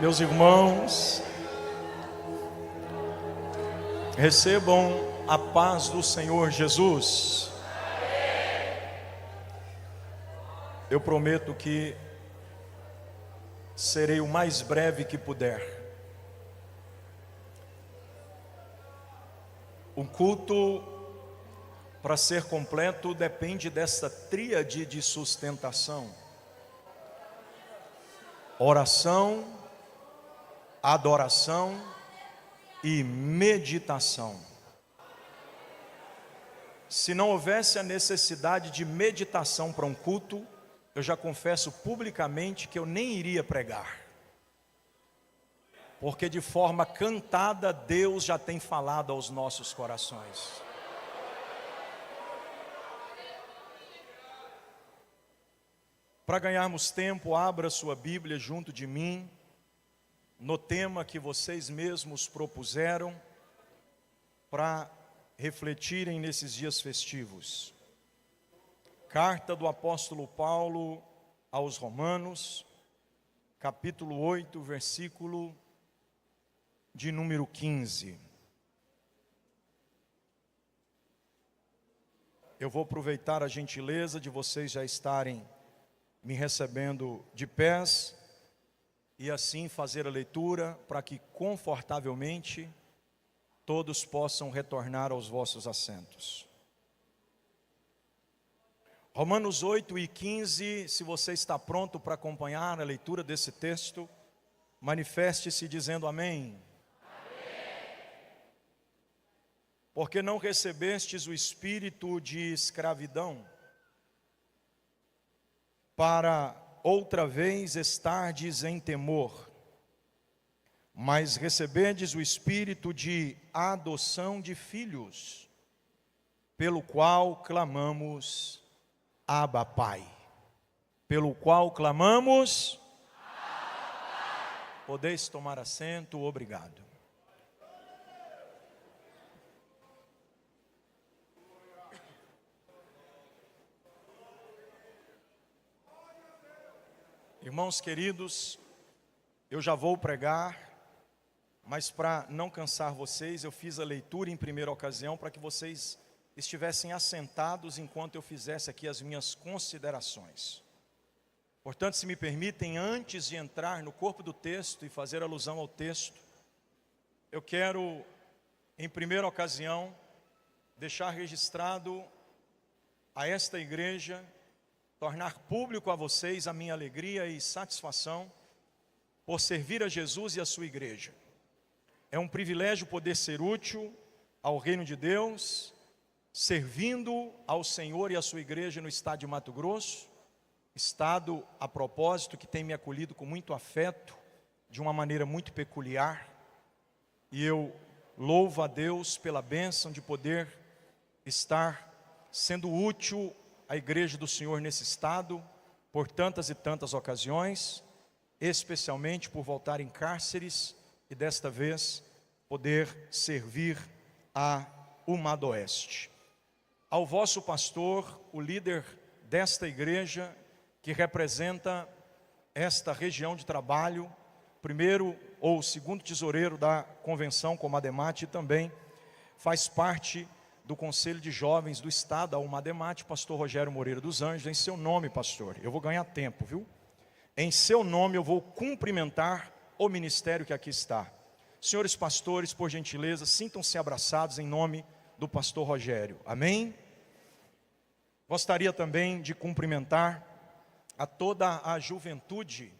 Meus irmãos, recebam a paz do Senhor Jesus. Eu prometo que serei o mais breve que puder. O culto, para ser completo, depende dessa tríade de sustentação: oração, adoração e meditação. Se não houvesse a necessidade de meditação para um culto, eu já confesso publicamente que eu nem iria pregar, porque de forma cantada Deus já tem falado aos nossos corações. Para ganharmos tempo, abra sua Bíblia junto de mim, no tema que vocês mesmos propuseram para refletirem nesses dias festivos. Carta do apóstolo Paulo aos Romanos, capítulo 8, versículo de número 15. Eu vou aproveitar a gentileza de vocês já estarem me recebendo de pés e assim fazer a leitura para que confortavelmente todos possam retornar aos vossos assentos. Romanos 8 e 15, se você está pronto para acompanhar a leitura desse texto, manifeste-se dizendo amém. Amém. Porque não recebestes o espírito de escravidão, para outra vez estardes em temor, mas receberdes o espírito de adoção de filhos, pelo qual clamamos, Abba, Pai. Pelo qual clamamos, Abba, Pai. Podeis tomar assento, obrigado. Irmãos queridos, eu já vou pregar, mas para não cansar vocês, eu fiz a leitura em primeira ocasião para que vocês estivessem assentados enquanto eu fizesse aqui as minhas considerações. Portanto, se me permitem, antes de entrar no corpo do texto e fazer alusão ao texto, eu quero, em primeira ocasião, deixar registrado a esta igreja, tornar público a vocês a minha alegria e satisfação por servir a Jesus e a sua igreja. É um privilégio poder ser útil ao reino de Deus, servindo ao Senhor e à sua igreja no estado de Mato Grosso, estado, a propósito, que tem me acolhido com muito afeto, de uma maneira muito peculiar, e eu louvo a Deus pela bênção de poder estar sendo útil à igreja do Senhor nesse estado, por tantas e tantas ocasiões, especialmente por voltar em Cárceres, e desta vez poder servir a Umadoeste. Ao vosso pastor, o líder desta igreja, que representa esta região de trabalho, primeiro ou segundo tesoureiro da convenção Comademate, e também faz parte do Conselho de Jovens do Estado, a Umademate, pastor Rogério Moreira dos Anjos. Em seu nome, pastor, eu vou ganhar tempo, viu? Em seu nome eu vou cumprimentar o ministério que aqui está. Senhores pastores, por gentileza, sintam-se abraçados em nome do pastor Rogério. Amém? Gostaria também de cumprimentar a toda a juventude,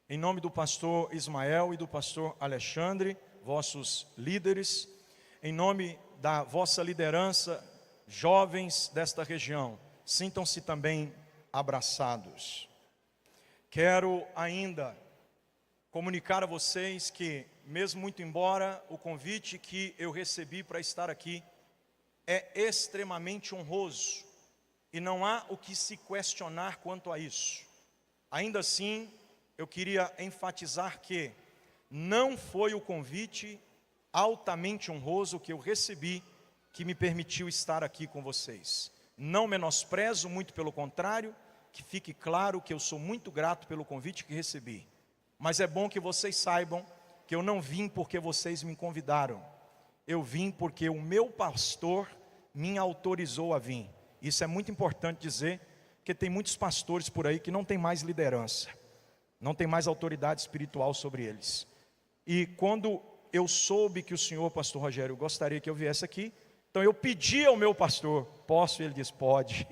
em nome do pastor Ismael e do pastor Alexandre, vossos líderes, em nome da vossa liderança, jovens desta região, sintam-se também abraçados. Quero ainda comunicar a vocês que, mesmo muito embora o convite que eu recebi para estar aqui é extremamente honroso, e não há o que se questionar quanto a isso, ainda assim, eu queria enfatizar que não foi o convite altamente honroso que eu recebi que me permitiu estar aqui com vocês. Não menosprezo, muito pelo contrário, que fique claro que eu sou muito grato pelo convite que recebi. Mas é bom que vocês saibam que eu não vim porque vocês me convidaram. Eu vim porque o meu pastor me autorizou a vir. Isso é muito importante dizer, porque tem muitos pastores por aí que não tem mais liderança, não tem mais autoridade espiritual sobre eles. E quando eu soube que o senhor, pastor Rogério, gostaria que eu viesse aqui, então eu pedi ao meu pastor, posso? Ele disse, pode.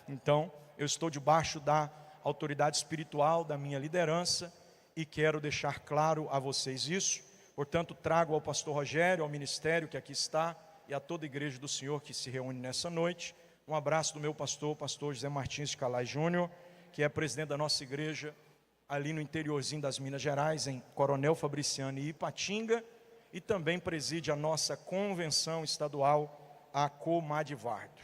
Então, eu estou debaixo da autoridade espiritual da minha liderança e quero deixar claro a vocês isso. Portanto, trago ao pastor Rogério, ao ministério que aqui está e a toda a igreja do Senhor que se reúne nessa noite, um abraço do meu pastor, pastor José Martins de Calais Júnior, que é presidente da nossa igreja ali no interiorzinho das Minas Gerais, em Coronel Fabriciano e Ipatinga, e também preside a nossa convenção estadual, a Comadvardo.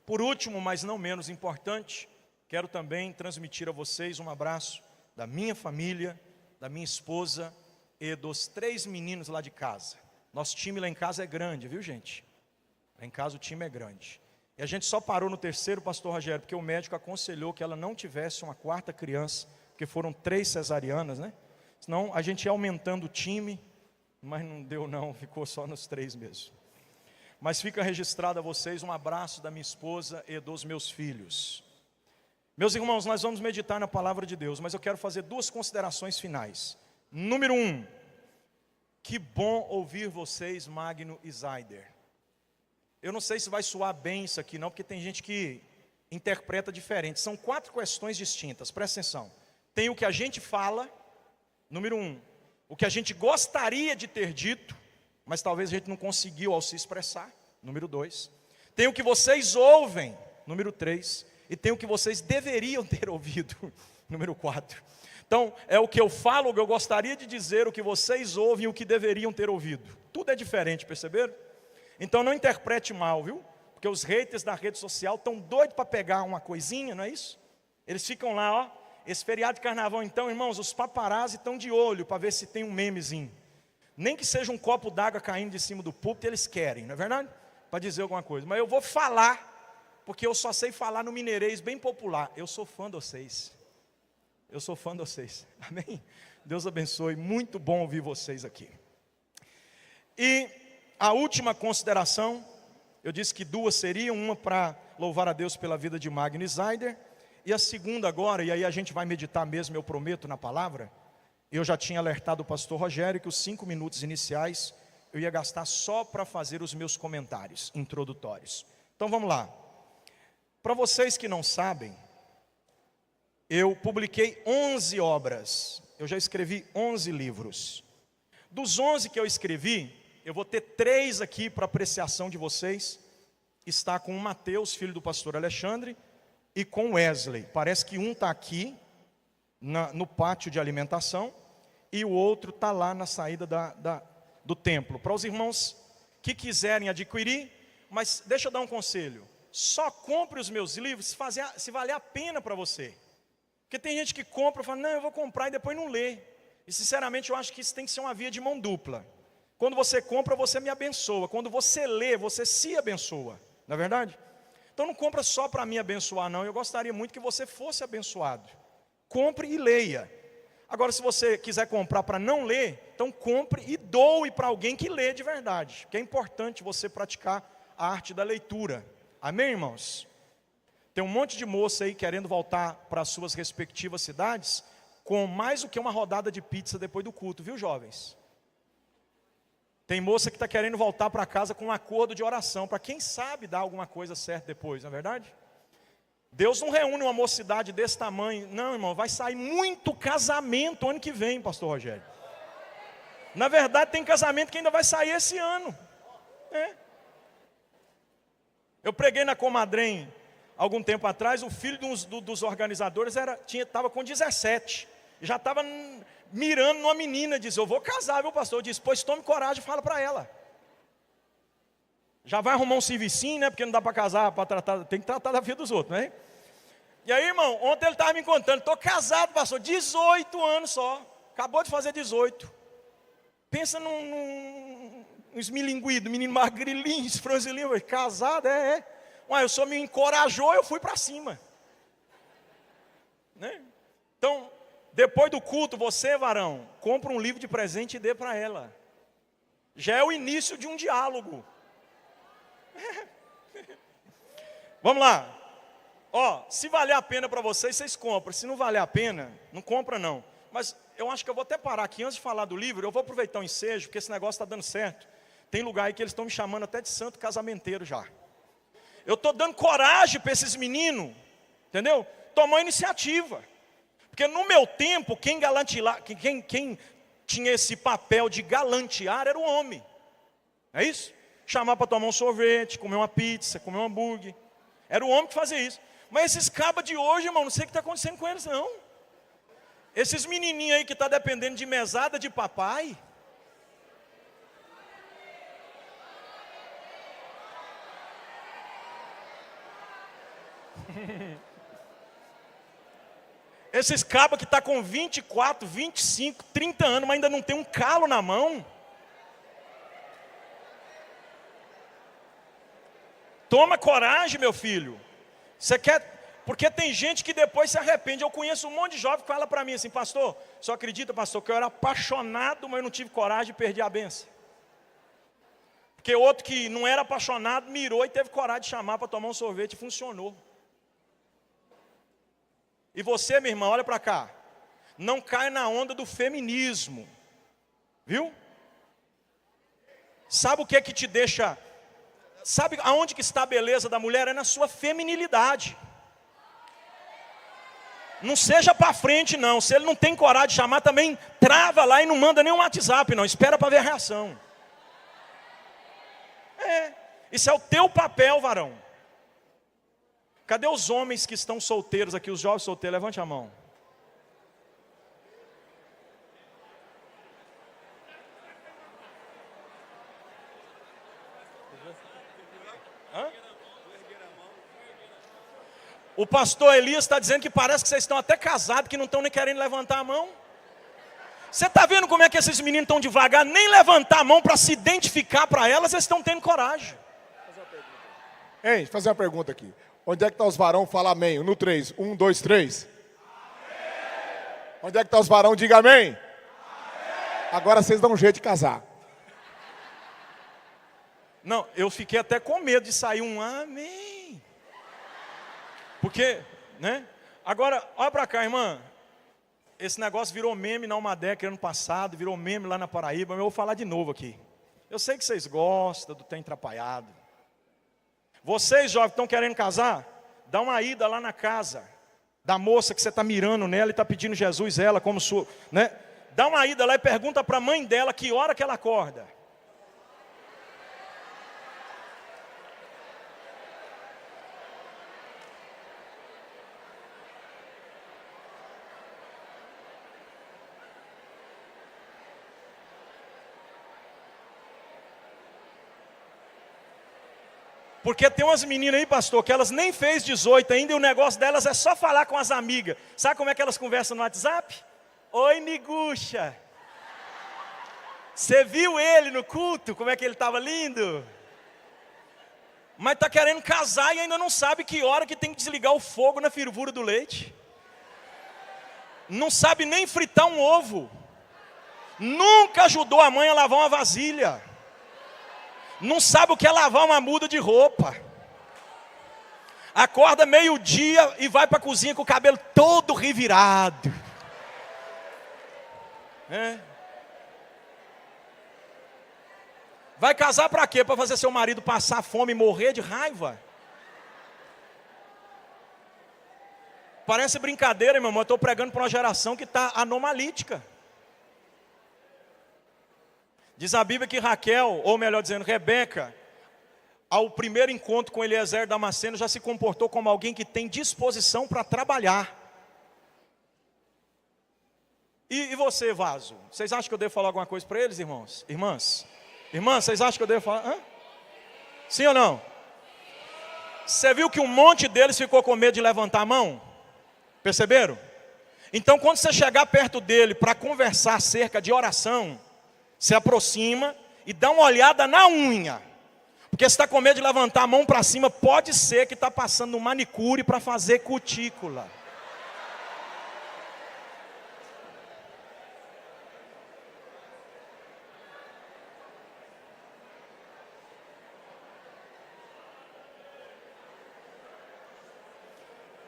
Por último, mas não menos importante, quero também transmitir a vocês um abraço da minha família, da minha esposa e dos 3 meninos lá de casa. Nosso time lá em casa é grande, viu, gente? Lá em casa o time é grande. E a gente só parou no 3º, pastor Rogério, porque o médico aconselhou que ela não tivesse uma 4ª criança, porque foram 3 cesarianas, né? Senão a gente ia aumentando o time, mas não deu não, ficou só nos 3 mesmo. Mas fica registrado a vocês um abraço da minha esposa e dos meus filhos. Meus irmãos, nós vamos meditar na palavra de Deus, mas eu quero fazer 2 considerações finais. Número 1, que bom ouvir vocês, Magno e Zaider. Eu não sei se vai soar bem isso aqui não, porque tem gente que interpreta diferente. São 4 questões distintas, presta atenção. Tem o que a gente fala, número 1. O que a gente gostaria de ter dito, mas talvez a gente não conseguiu ao se expressar, número 2. Tem o que vocês ouvem, número 3. E tem o que vocês deveriam ter ouvido, número 4. Então, é o que eu falo, o que eu gostaria de dizer, o que vocês ouvem e o que deveriam ter ouvido. Tudo é diferente, perceberam? Então não interprete mal, viu? Porque os haters da rede social estão doidos para pegar uma coisinha, não é isso? Eles ficam lá, ó, esse feriado de carnaval então, irmãos, os paparazzi estão de olho para ver se tem um memezinho. Nem que seja um copo d'água caindo de cima do púlpito, eles querem, não é verdade? Para dizer alguma coisa. Mas eu vou falar, porque eu só sei falar no mineirês bem popular. Eu sou fã de vocês. Eu sou fã de vocês. Amém? Deus abençoe. Muito bom ouvir vocês aqui. E a última consideração, eu disse que 2 seriam, uma para louvar a Deus pela vida de Magno e Zaider, e a segunda agora, e aí a gente vai meditar mesmo, eu prometo, na palavra. Eu já tinha alertado o pastor Rogério que os 5 minutos iniciais eu ia gastar só para fazer os meus comentários introdutórios. Então vamos lá. Para vocês que não sabem, eu publiquei 11 obras, eu já escrevi 11 livros. Dos 11 que eu escrevi, eu vou ter 3 aqui para apreciação de vocês. Está com o Mateus, filho do pastor Alexandre, e com Wesley. Parece que um está aqui, no pátio de alimentação, e o outro está lá na saída do templo. Para os irmãos que quiserem adquirir, mas deixa eu dar um conselho. Só compre os meus livros se valer a pena para você. Porque tem gente que compra e fala, não, eu vou comprar e depois não lê. E sinceramente eu acho que isso tem que ser uma via de mão dupla. Quando você compra, você me abençoa. Quando você lê, você se abençoa. Não é verdade? Então não compra só para me abençoar, não. Eu gostaria muito que você fosse abençoado. Compre e leia. Agora, se você quiser comprar para não ler, então compre e doe para alguém que lê de verdade. Porque é importante você praticar a arte da leitura. Amém, irmãos? Tem um monte de moça aí querendo voltar para as suas respectivas cidades com mais do que uma rodada de pizza depois do culto, viu, jovens? Tem moça que está querendo voltar para casa com um acordo de oração, para quem sabe dar alguma coisa certa depois, não é verdade? Deus não reúne uma mocidade desse tamanho. Não, irmão, vai sair muito casamento ano que vem, pastor Rogério. Na verdade, tem casamento que ainda vai sair esse ano. Eu preguei na Comadrem algum tempo atrás, o filho dos organizadores estava com 17. Já estava mirando numa menina, disse, eu vou casar, viu, pastor? Eu disse, pois tome coragem e fala para ela. Já vai arrumar um servicinho, né? Porque não dá para casar, tem que tratar da vida dos outros, né? E aí, irmão, ontem ele estava me contando, estou casado, pastor, 18 anos só. Acabou de fazer 18. Pensa num esmilinguido, menino magrilinho, franzilinho, casado, Ué, o senhor me encorajou, eu fui para cima. Né? Então, Depois do culto, você, varão, compra um livro de presente e dê para ela. Já é o início de um diálogo. Vamos lá. Ó, se valer a pena para vocês, vocês compram. Se não valer a pena, não compra não. Mas eu acho que eu vou até parar aqui, antes de falar do livro, eu vou aproveitar o ensejo, porque esse negócio está dando certo. Tem lugar aí que eles estão me chamando até de santo casamenteiro já. Eu estou dando coragem para esses meninos, entendeu? Tomar iniciativa. Porque no meu tempo, quem tinha esse papel de galantear era o homem. É isso? Chamar para tomar um sorvete, comer uma pizza, comer um hambúrguer. Era o homem que fazia isso. Mas esses cabas de hoje, irmão, não sei o que está acontecendo com eles, não. Esses menininhos aí que estão dependendo de mesada de papai. Esses cabas que estão com 24, 25, 30 anos, mas ainda não tem um calo na mão. Toma coragem, meu filho. Você quer... Porque tem gente que depois se arrepende. Eu conheço um monte de jovem que fala para mim assim: pastor, só acredita, pastor, que eu era apaixonado, mas eu não tive coragem e perdi a benção. Porque outro que não era apaixonado, mirou e teve coragem de chamar para tomar um sorvete e funcionou. E você, minha irmã, olha para cá. Não cai na onda do feminismo. Viu? Sabe o que é que te deixa... Sabe aonde que está a beleza da mulher? É na sua feminilidade. Não seja para frente não. Se ele não tem coragem de chamar, também trava lá e não manda nem um WhatsApp não. Espera para ver a reação. Isso é o teu papel, varão. Cadê os homens que estão solteiros aqui? Os jovens solteiros, levante a mão. O pastor Elias está dizendo que parece que vocês estão até casados, que não estão nem querendo levantar a mão. Você está vendo como é que esses meninos estão devagar? Nem levantar a mão para se identificar para elas, eles estão tendo coragem. Ei, deixa eu fazer uma pergunta aqui. Onde é que está os varão? Fala amém. No 3. 1, 2, 3. Onde é que está os varão? Diga amém. Amém. Agora vocês dão um jeito de casar. Não, eu fiquei até com medo de sair um amém. Porque, né? Agora, olha para cá, irmã. Esse negócio virou meme na Almadeca ano passado, virou meme lá na Paraíba, mas eu vou falar de novo aqui. Eu sei que vocês gostam do Tem Atrapalhado. Vocês, jovens, estão querendo casar? Dá uma ida lá na casa da moça que você está mirando nela e está pedindo Jesus, ela como sua, né? Dá uma ida lá e pergunta para a mãe dela que hora que ela acorda. Porque tem umas meninas aí, pastor, que elas nem fez 18 ainda e o negócio delas é só falar com as amigas. Sabe como é que elas conversam no WhatsApp? Oi, miguxa. Você viu ele no culto? Como é que ele estava lindo? Mas está querendo casar e ainda não sabe que hora que tem que desligar o fogo na fervura do leite. Não sabe nem fritar um ovo. Nunca ajudou a mãe a lavar uma vasilha. Não sabe o que é lavar uma muda de roupa. Acorda meio-dia e vai para a cozinha com o cabelo todo revirado. Vai casar para quê? Para fazer seu marido passar fome e morrer de raiva? Parece brincadeira, meu irmão. Eu estou pregando para uma geração que está anomalítica. Diz a Bíblia que Raquel, ou melhor dizendo, Rebeca, ao primeiro encontro com Eliezer Damasceno, já se comportou como alguém que tem disposição para trabalhar. E você, vaso? Vocês acham que eu devo falar alguma coisa para eles, irmãos? Irmãs? Irmãs, vocês acham que eu devo falar? Hã? Sim ou não? Você viu que um monte deles ficou com medo de levantar a mão? Perceberam? Então, quando você chegar perto dele para conversar acerca de oração, se aproxima e dá uma olhada na unha. Porque se está com medo de levantar a mão para cima, pode ser que está passando um manicure para fazer cutícula.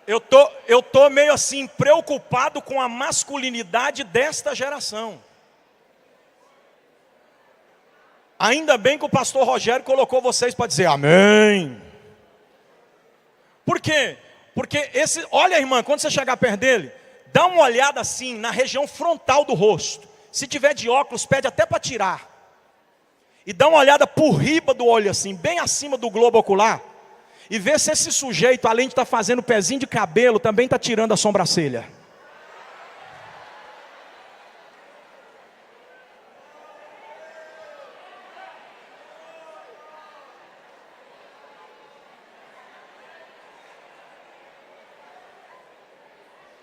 Eu tô meio assim, preocupado com a masculinidade desta geração. Ainda bem que o pastor Rogério colocou vocês para dizer amém. Por quê? Porque olha, irmã, quando você chegar perto dele, dá uma olhada assim na região frontal do rosto. Se tiver de óculos, pede até para tirar. E dá uma olhada por riba do olho assim, bem acima do globo ocular. E vê se esse sujeito, além de estar fazendo pezinho de cabelo, também está tirando a sobrancelha.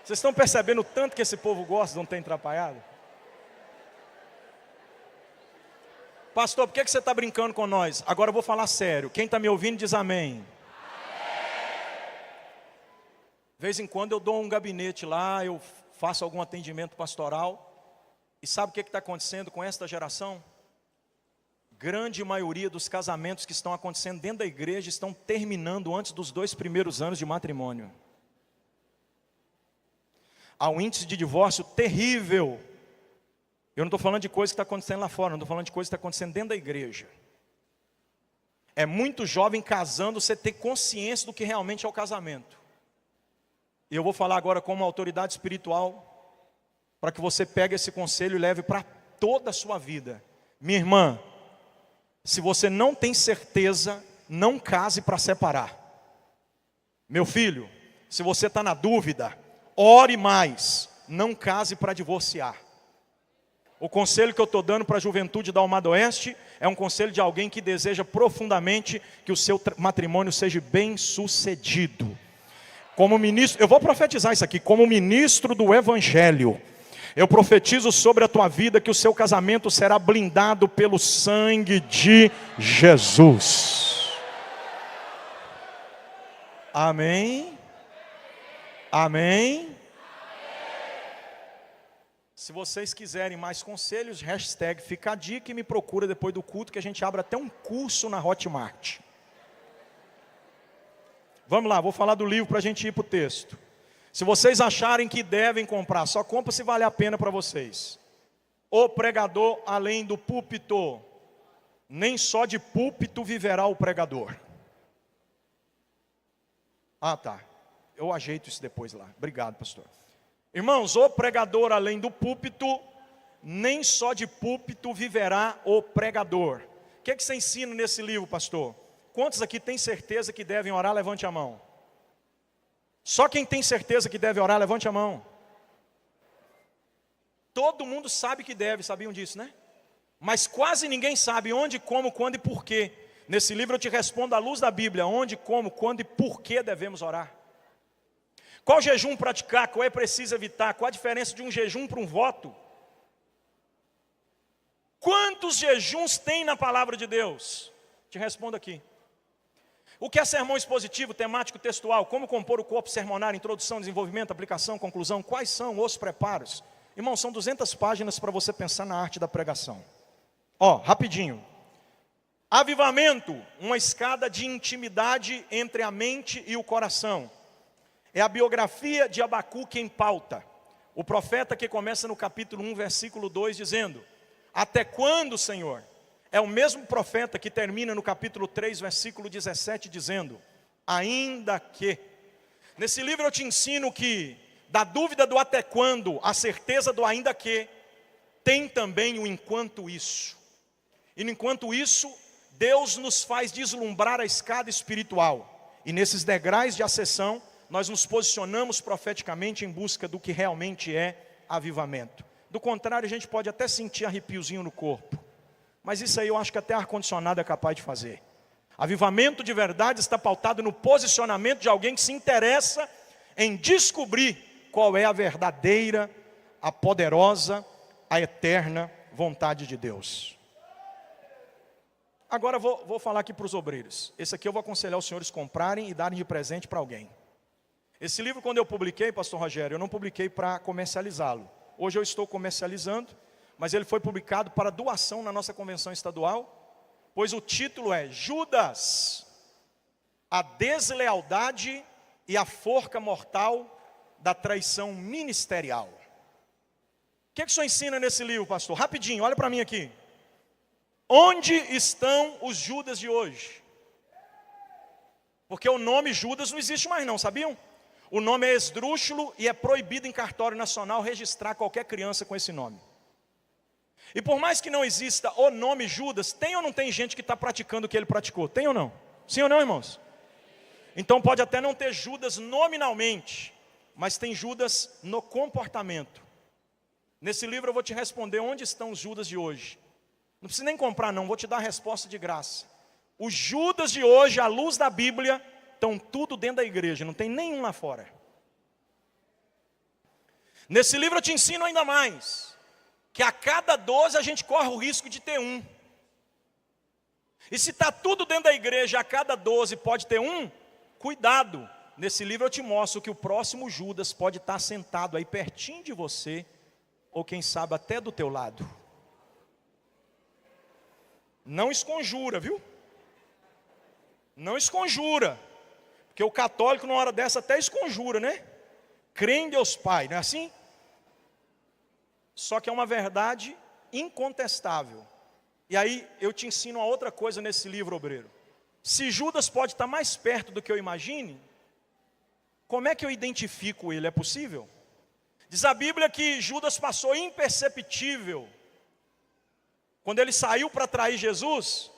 Vocês estão percebendo o tanto que esse povo gosta de não ter atrapalhado? Pastor, por que você está brincando com nós? Agora eu vou falar sério. Quem está me ouvindo diz amém. De vez em quando eu dou um gabinete lá, eu faço algum atendimento pastoral. E sabe o que está acontecendo com esta geração? Grande maioria dos casamentos que estão acontecendo dentro da igreja estão terminando antes dos 2 primeiros anos de matrimônio. Há um índice de divórcio terrível. Eu não estou falando de coisa que está acontecendo lá fora, não estou falando de coisa que está acontecendo dentro da igreja. É muito jovem casando, você ter consciência do que realmente é o casamento. E eu vou falar agora como autoridade espiritual, para que você pegue esse conselho e leve para toda a sua vida. Minha irmã, se você não tem certeza, não case para separar. Meu filho, se você está na dúvida, ore mais, não case para divorciar. O conselho que eu estou dando para a juventude da Almada Oeste é um conselho de alguém que deseja profundamente que o seu matrimônio seja bem sucedido. Como ministro, eu vou profetizar isso aqui, como ministro do Evangelho, eu profetizo sobre a tua vida que o seu casamento será blindado pelo sangue de Jesus. Amém? Amém? Se vocês quiserem mais conselhos, hashtag fica a dica e me procura depois do culto que a gente abre até um curso na Hotmart. Vamos lá, vou falar do livro para a gente ir para o texto. Se vocês acharem que devem comprar, só compra se vale a pena para vocês. O pregador além do púlpito, nem só de púlpito viverá o pregador. Ah, tá. Eu ajeito isso depois lá. Obrigado, pastor. Irmãos, o pregador além do púlpito, nem só de púlpito viverá o pregador. O que é que você ensina nesse livro, pastor? Quantos aqui têm certeza que devem orar? Levante a mão. Só quem tem certeza que deve orar, levante a mão. Todo mundo sabe que deve, sabiam disso, né? Mas quase ninguém sabe onde, como, quando e porquê. Nesse livro eu te respondo à luz da Bíblia, onde, como, quando e porquê devemos orar. Qual jejum praticar, qual é preciso evitar, qual a diferença de um jejum para um voto? Quantos jejuns tem na palavra de Deus? Te respondo aqui. O que é sermão expositivo, temático, textual? Como compor o corpo sermonário, introdução, desenvolvimento, aplicação, conclusão? Quais são os preparos? Irmão, são 200 páginas para você pensar na arte da pregação. Ó, rapidinho. Avivamento, uma escada de intimidade entre a mente e o coração. É a biografia de Abacuque em pauta. O profeta que começa no capítulo 1, versículo 2, dizendo: até quando, Senhor? É o mesmo profeta que termina no capítulo 3, versículo 17, dizendo: ainda que. Nesse livro eu te ensino que, da dúvida do até quando, a certeza do ainda que, tem também o enquanto isso. E no enquanto isso, Deus nos faz deslumbrar a escada espiritual. E nesses degraus de ascensão, nós nos posicionamos profeticamente em busca do que realmente é avivamento. Do contrário, a gente pode até sentir arrepiozinho no corpo. Mas isso aí eu acho que até ar-condicionado é capaz de fazer. Avivamento de verdade está pautado no posicionamento de alguém que se interessa em descobrir qual é a verdadeira, a poderosa, a eterna vontade de Deus. Agora vou falar aqui para os obreiros. Esse aqui eu vou aconselhar os senhores comprarem e darem de presente para alguém. Esse livro, quando eu publiquei, pastor Rogério, eu não publiquei para comercializá-lo. Hoje eu estou comercializando, mas ele foi publicado para doação na nossa convenção estadual, pois o título é Judas, a deslealdade e a forca mortal da traição ministerial. O que o senhor ensina nesse livro, pastor? Rapidinho, olha para mim aqui. Onde estão os Judas de hoje? Porque o nome Judas não existe mais não, sabiam? O nome é esdrúxulo e é proibido em cartório nacional registrar qualquer criança com esse nome. E por mais que não exista o nome Judas, tem ou não tem gente que está praticando o que ele praticou? Tem ou não? Sim ou não, irmãos? Então pode até não ter Judas nominalmente, mas tem Judas no comportamento. Nesse livro eu vou te responder onde estão os Judas de hoje. Não precisa nem comprar não, vou te dar a resposta de graça. Os Judas de hoje, à luz da Bíblia, estão tudo dentro da igreja, não tem nenhum lá fora. Nesse livro eu te ensino ainda mais, que a cada 12 a gente corre o risco de ter um. E se está tudo dentro da igreja, a cada 12 pode ter um, cuidado. Nesse livro eu te mostro que o próximo Judas pode estar sentado aí pertinho de você, ou quem sabe até do teu lado. Não esconjura, viu? Não esconjura. Porque o católico, numa hora dessa, até esconjura, né? Crê em Deus Pai, não é assim? Só que é uma verdade incontestável. E aí eu te ensino uma outra coisa nesse livro, obreiro. Se Judas pode estar mais perto do que eu imagine, como é que eu identifico ele? É possível? Diz a Bíblia que Judas passou imperceptível. Quando ele saiu para trair Jesus,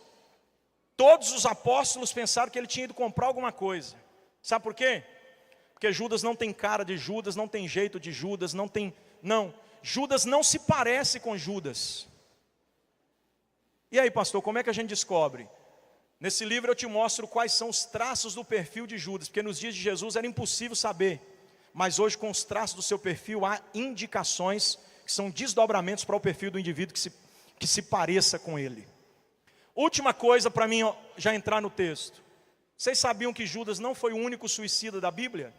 todos os apóstolos pensaram que ele tinha ido comprar alguma coisa. Sabe por quê? Porque Judas não tem cara de Judas, não tem jeito de Judas, Judas não se parece com Judas. E aí, pastor, como é que a gente descobre? Nesse livro eu te mostro quais são os traços do perfil de Judas, porque nos dias de Jesus era impossível saber. Mas hoje, com os traços do seu perfil, há indicações que são desdobramentos para o perfil do indivíduo que se pareça com ele. Última coisa para mim já entrar no texto. Vocês sabiam que Judas não foi o único suicida da Bíblia?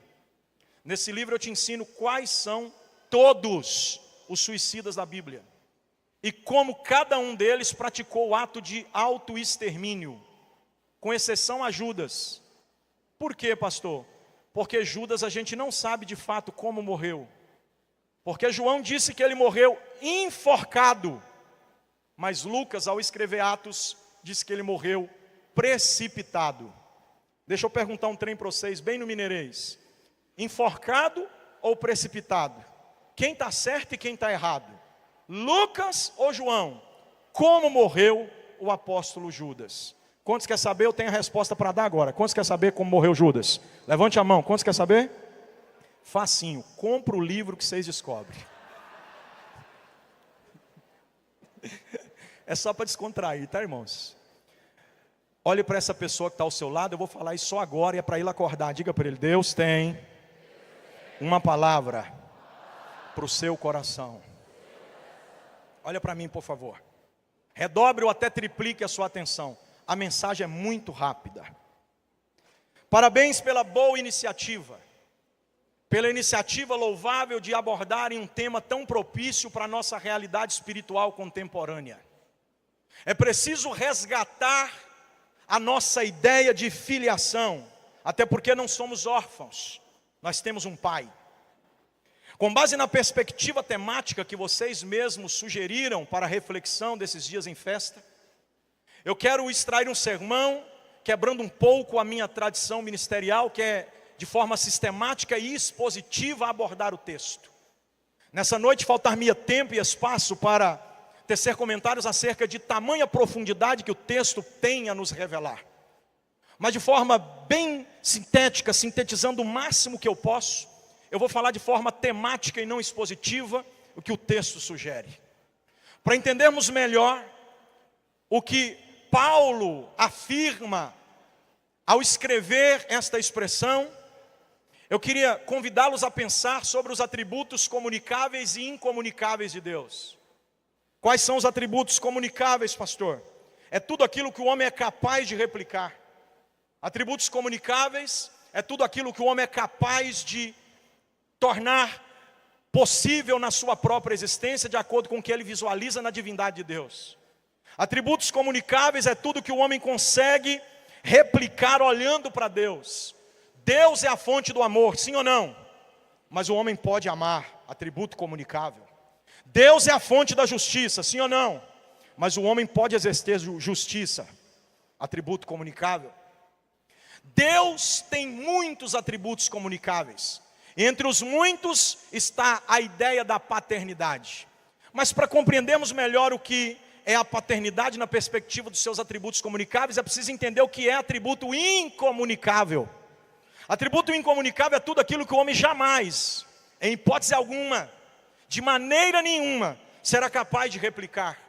Nesse livro eu te ensino quais são todos os suicidas da Bíblia. E como cada um deles praticou o ato de autoextermínio, com exceção a Judas. Por quê, pastor? Porque Judas a gente não sabe de fato como morreu. Porque João disse que ele morreu enforcado. Mas Lucas, ao escrever Atos, disse que ele morreu precipitado. Deixa eu perguntar um trem para vocês, bem no mineirês. Enforcado ou precipitado? Quem está certo e quem está errado? Lucas ou João? Como morreu o apóstolo Judas? Quantos quer saber? Eu tenho a resposta para dar agora. Quantos quer saber como morreu Judas? Levante a mão. Quantos quer saber? Facinho. Compra o livro que vocês descobrem. É só para descontrair, tá, irmãos? Olhe para essa pessoa que está ao seu lado. Eu vou falar isso só agora e é para ele acordar. Diga para ele: Deus tem uma palavra para o seu coração. Olha para mim, por favor. Redobre ou até triplique a sua atenção. A mensagem é muito rápida. Parabéns pela boa iniciativa. Pela iniciativa louvável de abordarem um tema tão propício para a nossa realidade espiritual contemporânea. É preciso resgatar a nossa ideia de filiação, até porque não somos órfãos, nós temos um pai. Com base na perspectiva temática que vocês mesmos sugeriram para a reflexão desses dias em festa, eu quero extrair um sermão, quebrando um pouco a minha tradição ministerial, que é de forma sistemática e expositiva abordar o texto. Nessa noite faltar-me tempo e espaço para tecer comentários acerca de tamanha profundidade que o texto tem a nos revelar. Mas de forma bem sintética, sintetizando o máximo que eu posso, eu vou falar de forma temática e não expositiva o que o texto sugere. Para entendermos melhor o que Paulo afirma ao escrever esta expressão, eu queria convidá-los a pensar sobre os atributos comunicáveis e incomunicáveis de Deus. Quais são os atributos comunicáveis, pastor? É tudo aquilo que o homem é capaz de replicar. Atributos comunicáveis é tudo aquilo que o homem é capaz de tornar possível na sua própria existência, de acordo com o que ele visualiza na divindade de Deus. Atributos comunicáveis é tudo que o homem consegue replicar olhando para Deus. Deus é a fonte do amor, sim ou não? Mas o homem pode amar, atributo comunicável. Deus é a fonte da justiça, sim ou não? Mas o homem pode exercer justiça, atributo comunicável. Deus tem muitos atributos comunicáveis. Entre os muitos está a ideia da paternidade. Mas para compreendermos melhor o que é a paternidade na perspectiva dos seus atributos comunicáveis, é preciso entender o que é atributo incomunicável. Atributo incomunicável é tudo aquilo que o homem jamais, em hipótese alguma, de maneira nenhuma, será capaz de replicar.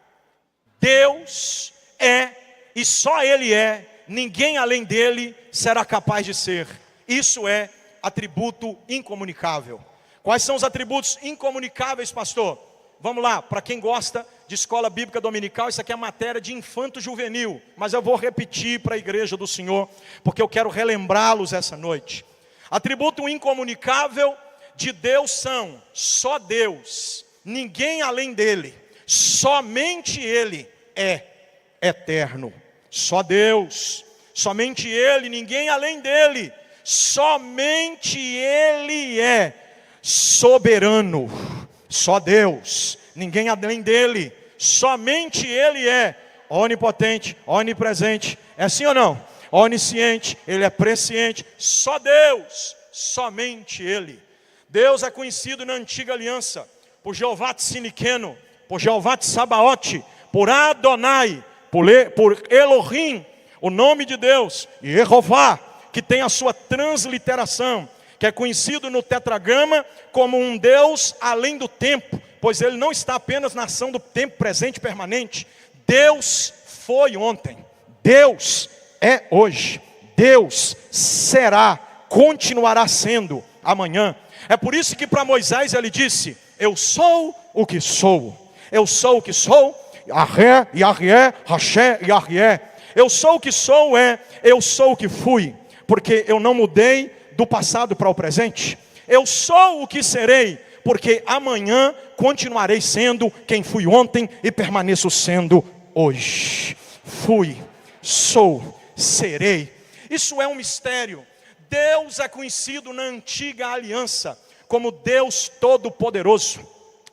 Deus é, e só Ele é, ninguém além dele será capaz de ser. Isso é atributo incomunicável. Quais são os atributos incomunicáveis, pastor? Vamos lá, para quem gosta de escola bíblica dominical, isso aqui é matéria de infanto juvenil, mas eu vou repetir para a igreja do Senhor, porque eu quero relembrá-los essa noite. Atributo incomunicável de Deus são só Deus, ninguém além dele, somente Ele é eterno. Só Deus, somente Ele, ninguém além dele, somente Ele é soberano. Só Deus, ninguém além dele, somente Ele é onipotente, onipresente, é assim ou não? Onisciente, Ele é presciente, só Deus, somente Ele. Deus é conhecido na antiga aliança por Jeová Tsiniqueno, por Jeová Tsabaote, por Adonai, por Elohim, o nome de Deus, e Jeová, que tem a sua transliteração, que é conhecido no tetragrama como um Deus além do tempo, pois Ele não está apenas na ação do tempo presente e permanente. Deus foi ontem, Deus é hoje, Deus será, continuará sendo amanhã. É por isso que para Moisés Ele disse: eu sou o que sou, eu sou o que sou, Arré, Yarrié, Raché, Yarrié. Eu sou o que sou, eu sou o que fui, porque eu não mudei do passado para o presente. Eu sou o que serei, porque amanhã continuarei sendo quem fui ontem e permaneço sendo hoje. Fui, sou, serei. Isso é um mistério. Deus é conhecido na antiga aliança como Deus Todo-Poderoso,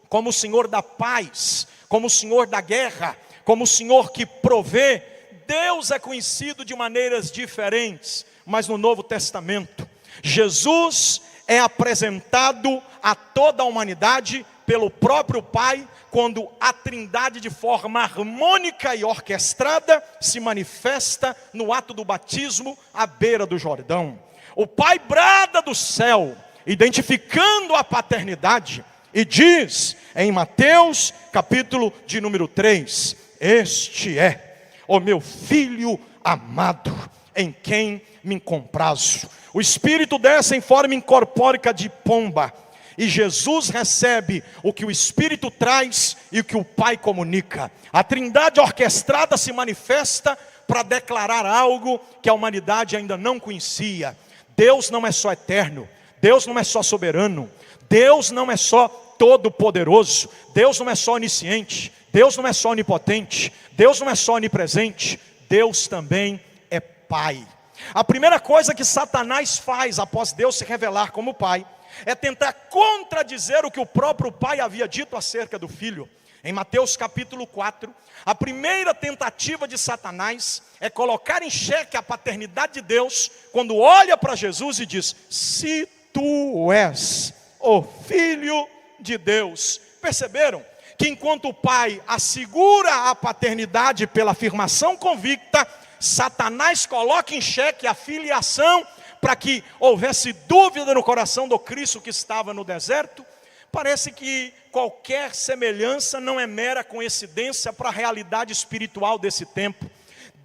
como o Senhor da paz, como o Senhor da guerra, como o Senhor que provê. Deus é conhecido de maneiras diferentes, mas no Novo Testamento, Jesus é apresentado a toda a humanidade pelo próprio Pai, quando a Trindade de forma harmônica e orquestrada se manifesta no ato do batismo à beira do Jordão. O Pai brada do céu, identificando a paternidade, e diz em Mateus capítulo de número 3, este é o meu Filho amado, em quem me comprazo. O Espírito desce em forma incorpórica de pomba, e Jesus recebe o que o Espírito traz e o que o Pai comunica. A Trindade orquestrada se manifesta para declarar algo que a humanidade ainda não conhecia. Deus não é só eterno, Deus não é só soberano, Deus não é só todo-poderoso, Deus não é só onisciente, Deus não é só onipotente, Deus não é só onipresente, Deus também é Pai. A primeira coisa que Satanás faz após Deus se revelar como Pai é tentar contradizer o que o próprio Pai havia dito acerca do Filho. Em Mateus capítulo 4, a primeira tentativa de Satanás é colocar em xeque a paternidade de Deus, quando olha para Jesus e diz: se tu és o Filho de Deus. Perceberam que enquanto o Pai assegura a paternidade pela afirmação convicta, Satanás coloca em xeque a filiação para que houvesse dúvida no coração do Cristo que estava no deserto? Parece que qualquer semelhança não é mera coincidência para a realidade espiritual desse tempo.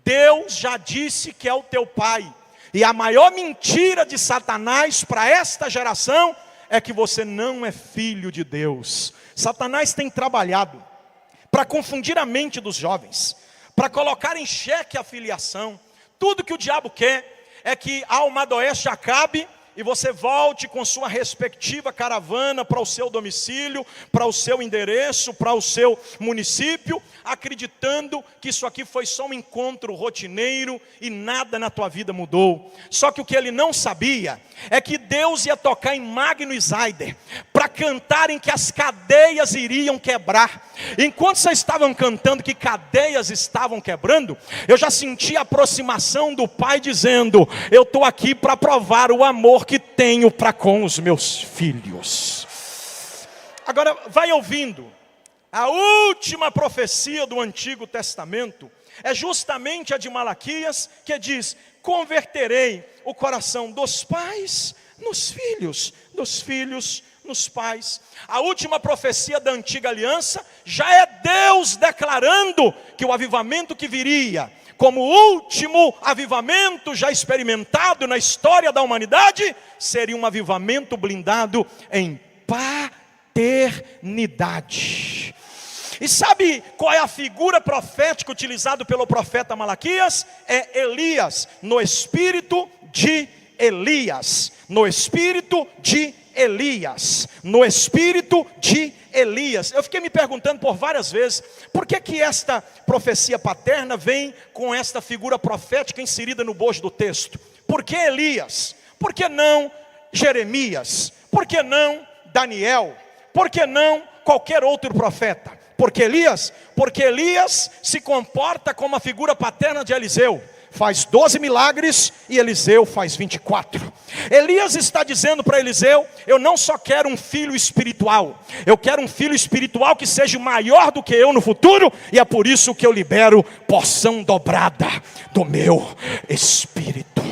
Deus já disse que é o teu Pai, e a maior mentira de Satanás para esta geração é que você não é filho de Deus. Satanás tem trabalhado para confundir a mente dos jovens, para colocar em xeque a filiação. Tudo que o diabo quer é que a alma do oeste acabe e você volte com sua respectiva caravana para o seu domicílio, para o seu endereço, para o seu município, acreditando que isso aqui foi só um encontro rotineiro e nada na tua vida mudou. Só que o que ele não sabia é que Deus ia tocar em Magnus Heider para cantarem que as cadeias iriam quebrar. Enquanto vocês estavam cantando que cadeias estavam quebrando, eu já senti a aproximação do Pai dizendo: eu estou aqui para provar o amor que tenho para com os meus filhos. Agora vai ouvindo. A última profecia do Antigo Testamento é justamente a de Malaquias, que diz: converterei o coração dos pais nos filhos, dos filhos nos pais. A última profecia da antiga aliança já é Deus declarando que o avivamento que viria, como último avivamento já experimentado na história da humanidade, seria um avivamento blindado em paternidade. E sabe qual é a figura profética utilizada pelo profeta Malaquias? É Elias, no espírito de Elias, no espírito de Elias, no espírito de Elias. Eu fiquei me perguntando por várias vezes, por que esta profecia paterna vem com esta figura profética inserida no bojo do texto? Por que Elias? Por que não Jeremias? Por que não Daniel? Por que não qualquer outro profeta? Porque Elias se comporta como a figura paterna de Eliseu. Faz 12 milagres e Eliseu faz 24. Elias está dizendo para Eliseu: eu não só quero um filho espiritual, eu quero um filho espiritual que seja maior do que eu no futuro, e é por isso que eu libero porção dobrada do meu espírito.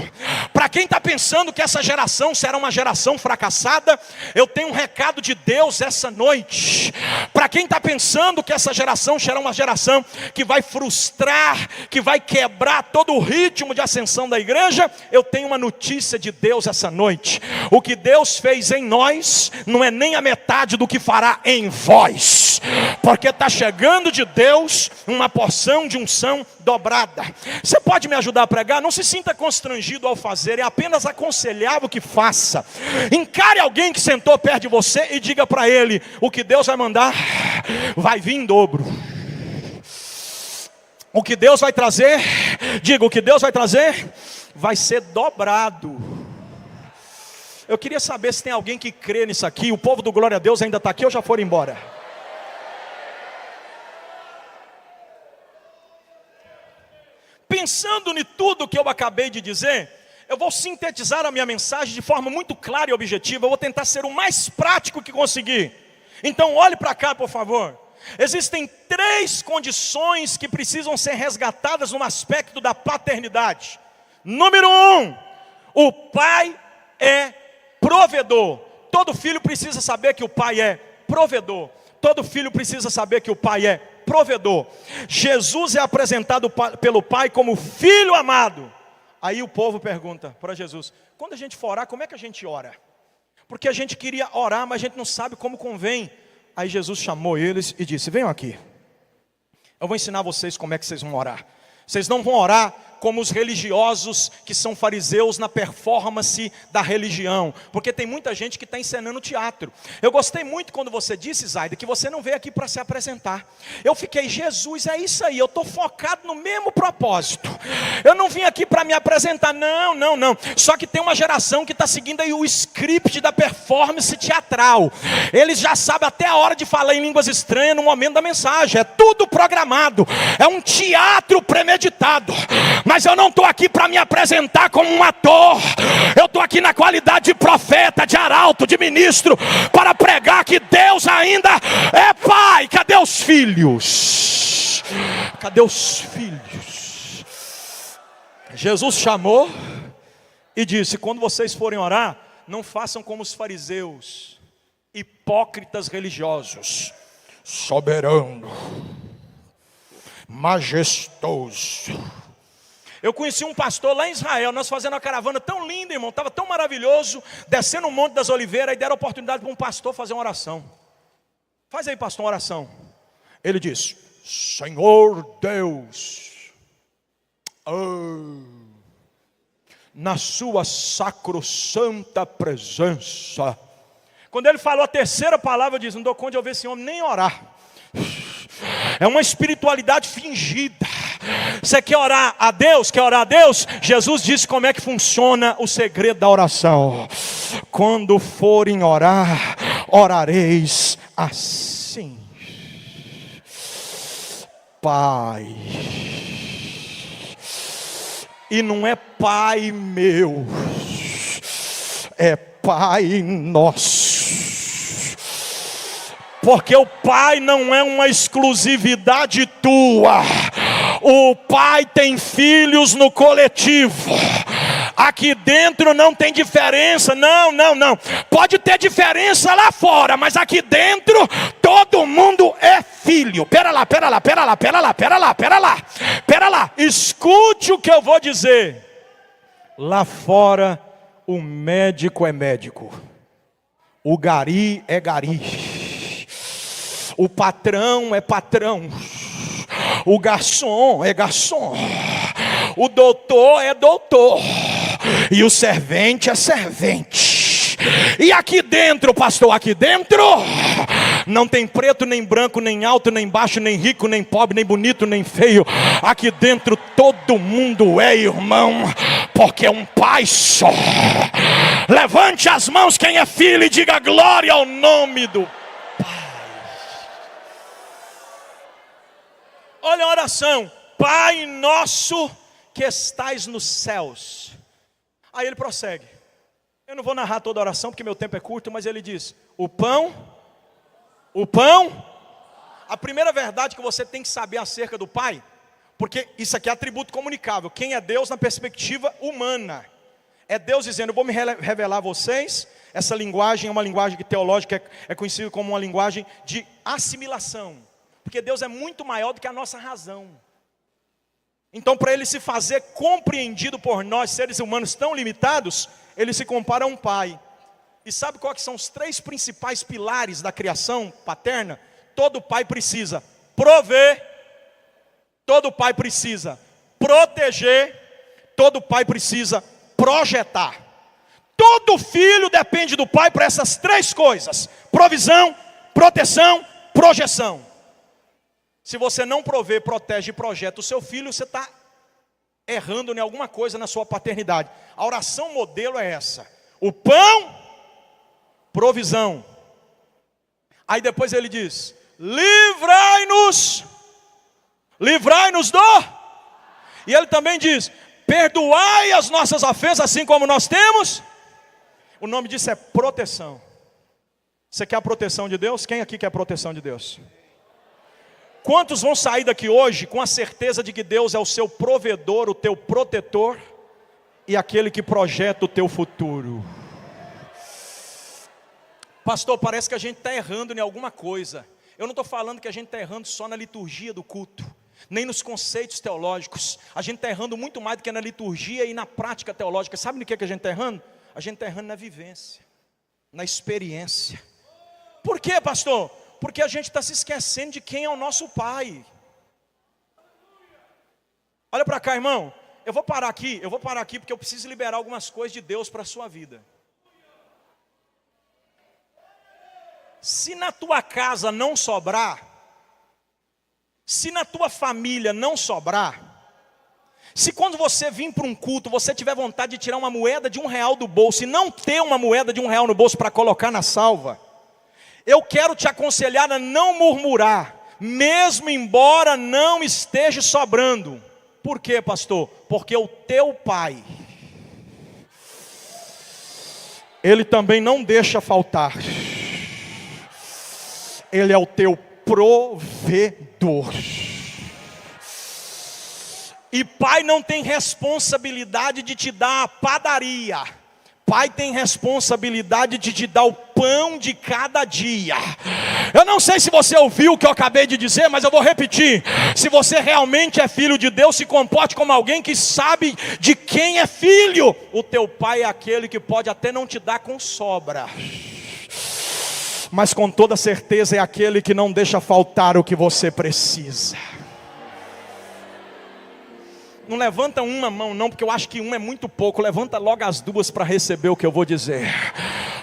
Para quem está pensando que essa geração será uma geração fracassada, eu tenho um recado de Deus essa noite. Para quem está pensando que essa geração será uma geração que vai frustrar, que vai quebrar todo o ritmo de ascensão da igreja, eu tenho uma notícia de Deus essa noite. O que Deus fez em nós não é nem a metade do que fará em vós, porque está chegando de Deus uma porção de unção dobrada. Você pode me ajudar a pregar? Não se sinta constrangido ao fazer, é apenas aconselhável que faça. Encare alguém que sentou perto de você e diga para ele: o que Deus vai mandar vai vir em dobro. O que Deus vai trazer, diga, o que Deus vai trazer vai ser dobrado. Eu queria saber se tem alguém que crê nisso aqui. O povo do Glória a Deus ainda está aqui ou já foram embora? Pensando em tudo que eu acabei de dizer, eu vou sintetizar a minha mensagem de forma muito clara e objetiva. Eu vou tentar ser o mais prático que conseguir. Então olhe para cá, por favor. Existem 3 condições que precisam ser resgatadas no aspecto da paternidade. Número 1, o pai é provedor. Todo filho precisa saber que o pai é provedor. Todo filho precisa saber que o pai é provedor. Jesus é apresentado pelo pai como filho amado. Aí o povo pergunta para Jesus: quando a gente for orar, como é que a gente ora? Porque a gente queria orar, mas a gente não sabe como convém. Aí Jesus chamou eles e disse: venham aqui, eu vou ensinar vocês como é que vocês vão orar. Vocês não vão orar como os religiosos que são fariseus na performance da religião, porque tem muita gente que está encenando teatro. Eu gostei muito quando você disse, Zaida, que você não veio aqui para se apresentar. Eu fiquei: Jesus, é isso aí, eu estou focado no mesmo propósito. Eu não vim aqui para me apresentar, não. Só que tem uma geração que está seguindo aí o script da performance teatral. Eles já sabem até a hora de falar em línguas estranhas no momento da mensagem. É tudo programado, é um teatro premeditado. Mas eu não estou aqui para me apresentar como um ator. Eu estou aqui na qualidade de profeta, de arauto, de ministro, para pregar que Deus ainda é pai. Cadê os filhos? Cadê os filhos? Jesus chamou e disse: quando vocês forem orar, não façam como os fariseus, hipócritas religiosos, soberano, majestoso. Eu conheci um pastor lá em Israel, nós fazendo uma caravana tão linda, irmão, estava tão maravilhoso, descendo o Monte das Oliveiras, e deram a oportunidade para um pastor fazer uma oração. Faz aí, pastor, uma oração. Ele disse: Senhor Deus, na sua sacrossanta presença. Quando ele falou a terceira palavra, eu disse: não dou conta de ouvir esse homem nem orar. É uma espiritualidade fingida. Você quer orar a Deus? Quer orar a Deus? Jesus disse como é que funciona o segredo da oração. Quando forem orar, orareis assim: Pai. E não é Pai meu, é Pai nosso. Porque o Pai não é uma exclusividade tua. O Pai tem filhos no coletivo. Aqui dentro não tem diferença. Não. Pode ter diferença lá fora, mas aqui dentro todo mundo é filho. Pera lá. Escute o que eu vou dizer. Lá fora o médico é médico. O gari é gari. O patrão é patrão. O garçom é garçom. O doutor é doutor. E o servente é servente. E aqui dentro, pastor, aqui dentro não tem preto, nem branco, nem alto, nem baixo, nem rico, nem pobre, nem bonito, nem feio. Aqui dentro todo mundo é irmão, porque é um Pai só. Levante as mãos quem é filho e diga glória ao nome do Pai. Olha a oração: Pai nosso que estais nos céus. Aí ele prossegue. Eu não vou narrar toda a oração porque meu tempo é curto, mas ele diz: o pão. A primeira verdade que você tem que saber acerca do Pai, porque isso aqui é atributo comunicável. Quem é Deus na perspectiva humana? É Deus dizendo: eu vou me revelar a vocês. Essa linguagem é uma linguagem que teológica é conhecida como uma linguagem de assimilação. Porque Deus é muito maior do que a nossa razão. Então, para Ele se fazer compreendido por nós, seres humanos tão limitados, Ele se compara a um pai. E sabe quais são os 3 principais pilares da criação paterna? Todo pai precisa prover, todo pai precisa proteger, todo pai precisa projetar. Todo filho depende do pai para essas 3 coisas: provisão, proteção, projeção. Se você não prover, protege e projeta o seu filho, você está errando em alguma coisa na sua paternidade. A oração modelo é essa: o pão, provisão. Aí depois ele diz: livrai-nos do. E ele também diz: perdoai as nossas ofensas assim como nós temos. O nome disso é proteção. Você quer a proteção de Deus? Quem aqui quer a proteção de Deus? Quantos vão sair daqui hoje com a certeza de que Deus é o seu provedor, o teu protetor e aquele que projeta o teu futuro? Pastor, parece que a gente está errando em alguma coisa. Eu não estou falando que a gente está errando só na liturgia do culto, nem nos conceitos teológicos. A gente está errando muito mais do que na liturgia e na prática teológica. Sabe no que a gente está errando? A gente está errando na vivência, na experiência. Por quê, pastor? Porque a gente está se esquecendo de quem é o nosso Pai. Olha para cá, irmão. Eu vou parar aqui porque eu preciso liberar algumas coisas de Deus para a sua vida. Se na tua casa não sobrar, se na tua família não sobrar, se quando você vir para um culto, você tiver vontade de tirar uma moeda de R$1 do bolso e não ter uma moeda de R$1 no bolso para colocar na salva, eu quero te aconselhar a não murmurar, mesmo embora não esteja sobrando. Por quê, pastor? Porque o teu Pai, Ele também não deixa faltar. Ele é o teu provedor. E pai não tem responsabilidade de te dar a padaria. Pai tem responsabilidade de te dar o pão de cada dia. Eu não sei se você ouviu o que eu acabei de dizer, mas eu vou repetir. Se você realmente é filho de Deus, se comporte como alguém que sabe de quem é filho. O teu pai é aquele que pode até não te dar com sobra, mas com toda certeza é aquele que não deixa faltar o que você precisa. Não levanta uma mão não, porque eu acho que uma é muito pouco. Levanta logo as duas para receber o que eu vou dizer.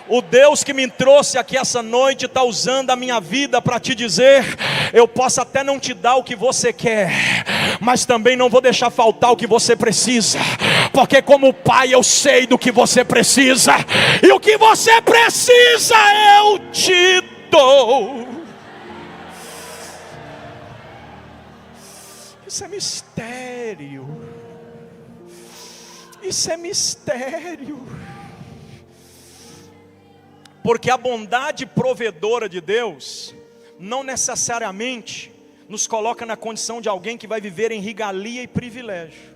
O Deus que me trouxe aqui essa noite está usando a minha vida para te dizer: eu posso até não te dar o que você quer, mas também não vou deixar faltar o que você precisa, porque como pai eu sei do que você precisa, e o que você precisa eu te dou. Isso é mistério. Isso é mistério. Porque a bondade provedora de Deus não necessariamente nos coloca na condição de alguém que vai viver em regalia e privilégio,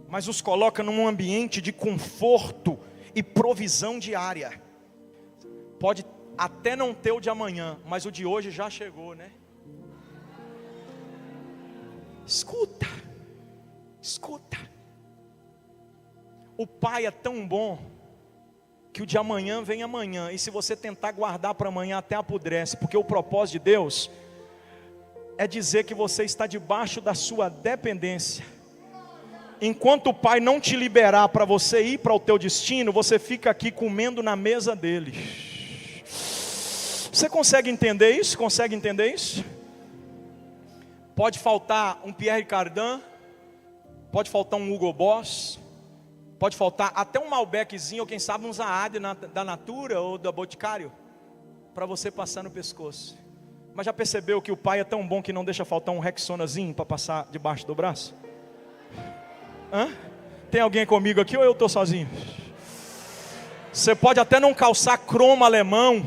mas nos coloca num ambiente de conforto e provisão diária. Pode até não ter o de amanhã, mas o de hoje já chegou, né? Escuta, escuta. O Pai é tão bom que o de amanhã vem amanhã, e se você tentar guardar para amanhã até apodrece, porque o propósito de Deus é dizer que você está debaixo da sua dependência. Enquanto o Pai não te liberar para você ir para o teu destino, você fica aqui comendo na mesa dele. Você consegue entender isso? Consegue entender isso? Pode faltar um Pierre Cardin, pode faltar um Hugo Boss, pode faltar até um Malbeczinho, ou quem sabe um Zaad da Natura ou da Boticário, para você passar no pescoço. Mas já percebeu que o Pai é tão bom que não deixa faltar um Rexonazinho para passar debaixo do braço? Hã? Tem alguém comigo aqui ou eu estou sozinho? Você pode até não calçar cromo alemão,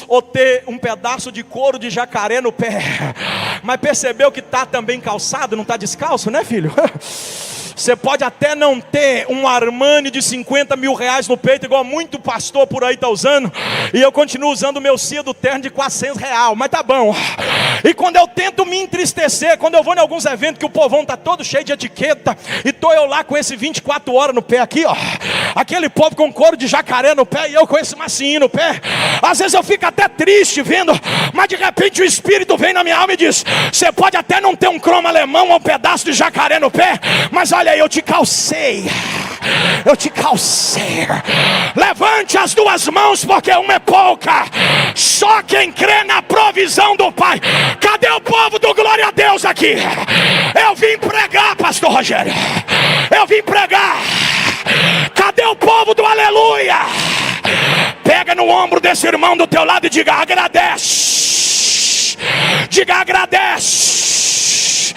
ou ter um pedaço de couro de jacaré no pé, mas percebeu que está também calçado, não está descalço, né, filho? Você pode até não ter um Armani de 50 mil reais no peito, igual muito pastor por aí está usando, e eu continuo usando o meu cia do terno de 400 reais, mas tá bom. E quando eu tento me entristecer, quando eu vou em alguns eventos que o povão está todo cheio de etiqueta, e estou eu lá com esse 24 horas no pé aqui, ó, aquele povo com couro de jacaré no pé, e eu com esse macinho no pé, às vezes eu fico até triste vendo, mas de repente o Espírito vem na minha alma e diz: você pode até não ter um cromo alemão ou um pedaço de jacaré no pé, mas olha aí, eu te calcei. Eu te calcei. Levante as duas mãos, porque uma é pouca. Só quem crê na provisão do Pai. Cadê o povo do glória a Deus aqui? Eu vim pregar, pastor Rogério. Eu vim pregar. Cadê o povo do aleluia? Pega no ombro desse irmão do teu lado e diga: agradece. Diga: agradece.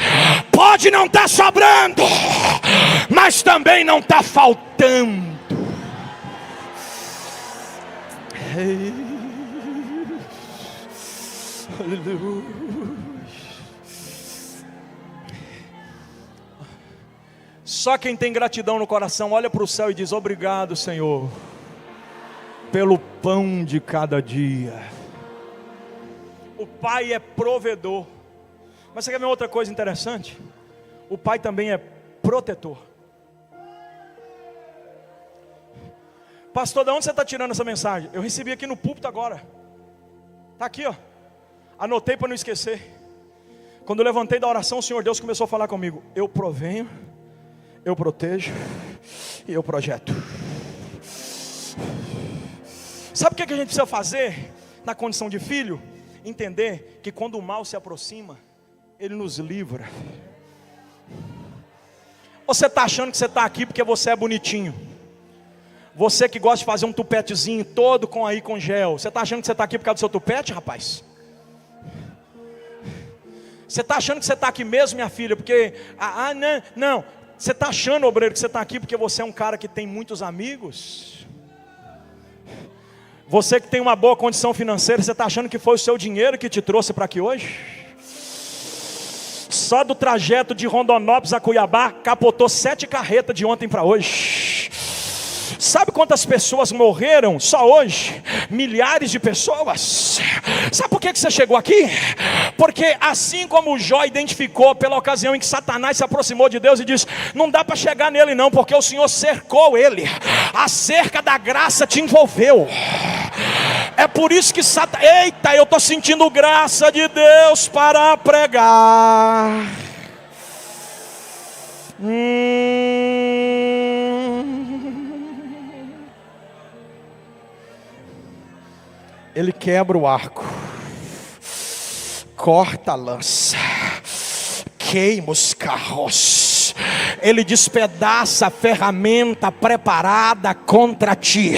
Pode não estar sobrando, mas também não está faltando. Aleluia. Só quem tem gratidão no coração olha para o céu e diz: obrigado, Senhor, pelo pão de cada dia. O Pai é provedor. Mas você quer ver outra coisa interessante? O Pai também é protetor. Pastor, de onde você está tirando essa mensagem? Eu recebi aqui no púlpito agora. Está aqui, ó. Anotei para não esquecer. Quando eu levantei da oração, o Senhor Deus começou a falar comigo: eu provenho, eu protejo e eu projeto. Sabe o que a gente precisa fazer na condição de filho? Entender que quando o mal se aproxima, Ele nos livra. Você está achando que você está aqui porque você é bonitinho? Você que gosta de fazer um tupetezinho todo com gel, você está achando que você está aqui por causa do seu tupete, rapaz? Você está achando que você está aqui mesmo, minha filha, porque... não. Você está achando, obreiro, que você está aqui porque você é um cara que tem muitos amigos? Você que tem uma boa condição financeira, você está achando que foi o seu dinheiro que te trouxe para aqui hoje? Só do trajeto de Rondonópolis a Cuiabá, capotou 7 carretas de ontem para hoje. Sabe quantas pessoas morreram só hoje? Milhares de pessoas. Sabe por que você chegou aqui? Porque assim como Jó identificou pela ocasião em que Satanás se aproximou de Deus e disse: não dá para chegar nele não, porque o Senhor cercou ele. A cerca da graça te envolveu. É por isso que Satanás... Eita, eu estou sentindo graça de Deus para pregar. Ele quebra o arco, corta a lança, queima os carros, ele despedaça a ferramenta preparada contra ti,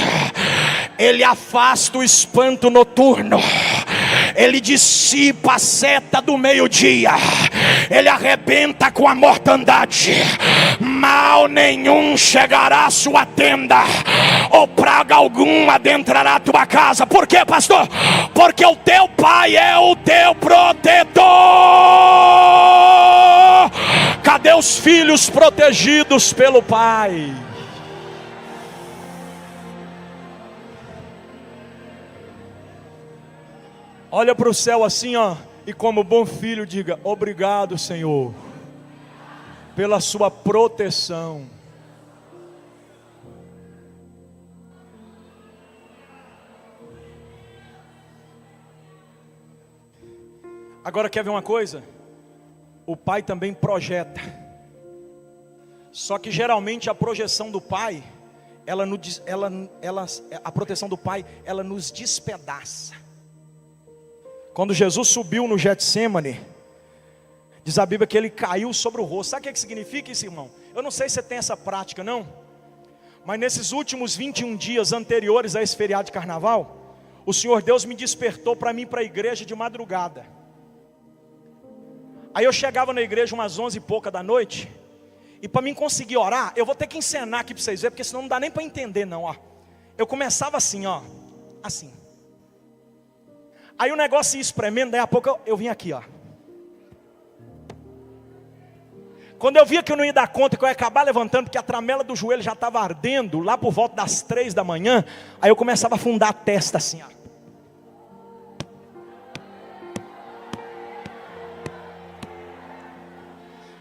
ele afasta o espanto noturno, ele dissipa a seta do meio-dia, ele arrebenta com a mortandade, mal nenhum chegará à sua tenda, ou praga alguma adentrará a tua casa. Por quê, pastor? Porque o teu pai é o teu protetor. Cadê os filhos protegidos pelo pai? Olha para o céu assim, ó, e como bom filho diga: obrigado, Senhor, pela sua proteção. Agora quer ver uma coisa? O pai também projeta. Só que geralmente a projeção do pai, a proteção do pai, ela nos despedaça. Quando Jesus subiu no Getsêmani, diz a Bíblia que ele caiu sobre o rosto. Sabe o que significa isso, irmão? Eu não sei se você tem essa prática, não. Mas nesses últimos 21 dias anteriores a esse feriado de carnaval, o Senhor Deus me despertou para mim ir para a igreja de madrugada. Aí eu chegava na igreja umas 11 e pouca da noite, e para mim conseguir orar, eu vou ter que encenar aqui para vocês verem, porque senão não dá nem para entender não, ó. Eu começava assim, ó, assim. Aí o negócio ia espremendo, daí a pouco eu vim aqui, ó. Quando eu via que eu não ia dar conta, que eu ia acabar levantando, porque a tramela do joelho já estava ardendo, lá por volta das 3 da manhã, aí eu começava a afundar a testa assim, ó.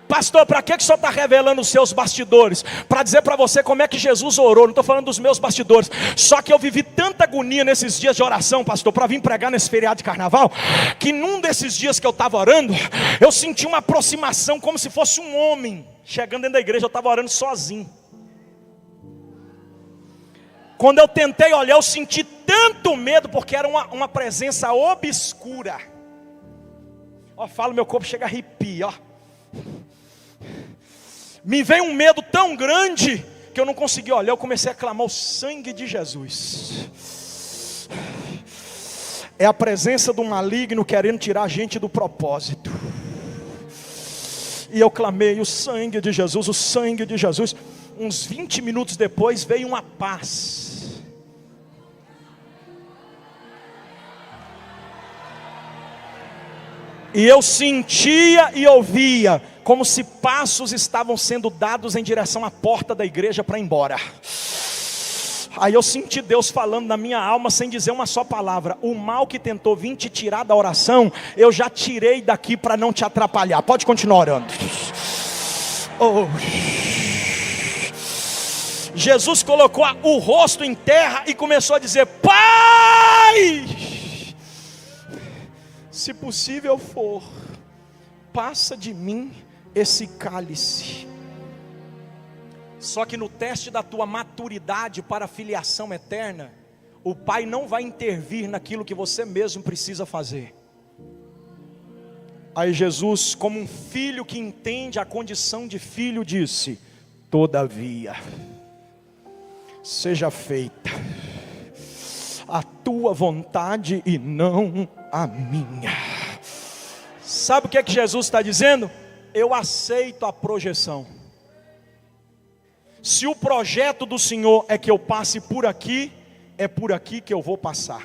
Pastor, para que o senhor está revelando os seus bastidores? Para dizer para você como é que Jesus orou. Não estou falando dos meus bastidores. Só que eu vivi tanta agonia nesses dias de oração, pastor, para vir pregar nesse feriado de carnaval, que num desses dias que eu estava orando, eu senti uma aproximação como se fosse um homem chegando dentro da igreja. Eu estava orando sozinho. Quando eu tentei olhar, eu senti tanto medo, porque era uma presença obscura. Ó, falo, meu corpo chega a arrepio, ó. Me veio um medo tão grande que eu não consegui olhar. Eu comecei a clamar o sangue de Jesus. É a presença do maligno querendo tirar a gente do propósito. E eu clamei o sangue de Jesus, o sangue de Jesus. Uns 20 minutos depois veio uma paz. E eu sentia e ouvia como se passos estavam sendo dados em direção à porta da igreja para ir embora. Aí eu senti Deus falando na minha alma sem dizer uma só palavra: o mal que tentou vir te tirar da oração, eu já tirei daqui para não te atrapalhar. Pode continuar orando. Oh. Jesus colocou o rosto em terra e começou a dizer: Pai, se possível for, passa de mim esse cálice. Só que no teste da tua maturidade para a filiação eterna, o Pai não vai intervir naquilo que você mesmo precisa fazer. Aí Jesus, como um filho que entende a condição de filho, disse: todavia, seja feita a tua vontade e não a minha. Sabe o que é que Jesus está dizendo? Eu aceito a projeção. Se o projeto do Senhor é que eu passe por aqui, é por aqui que eu vou passar.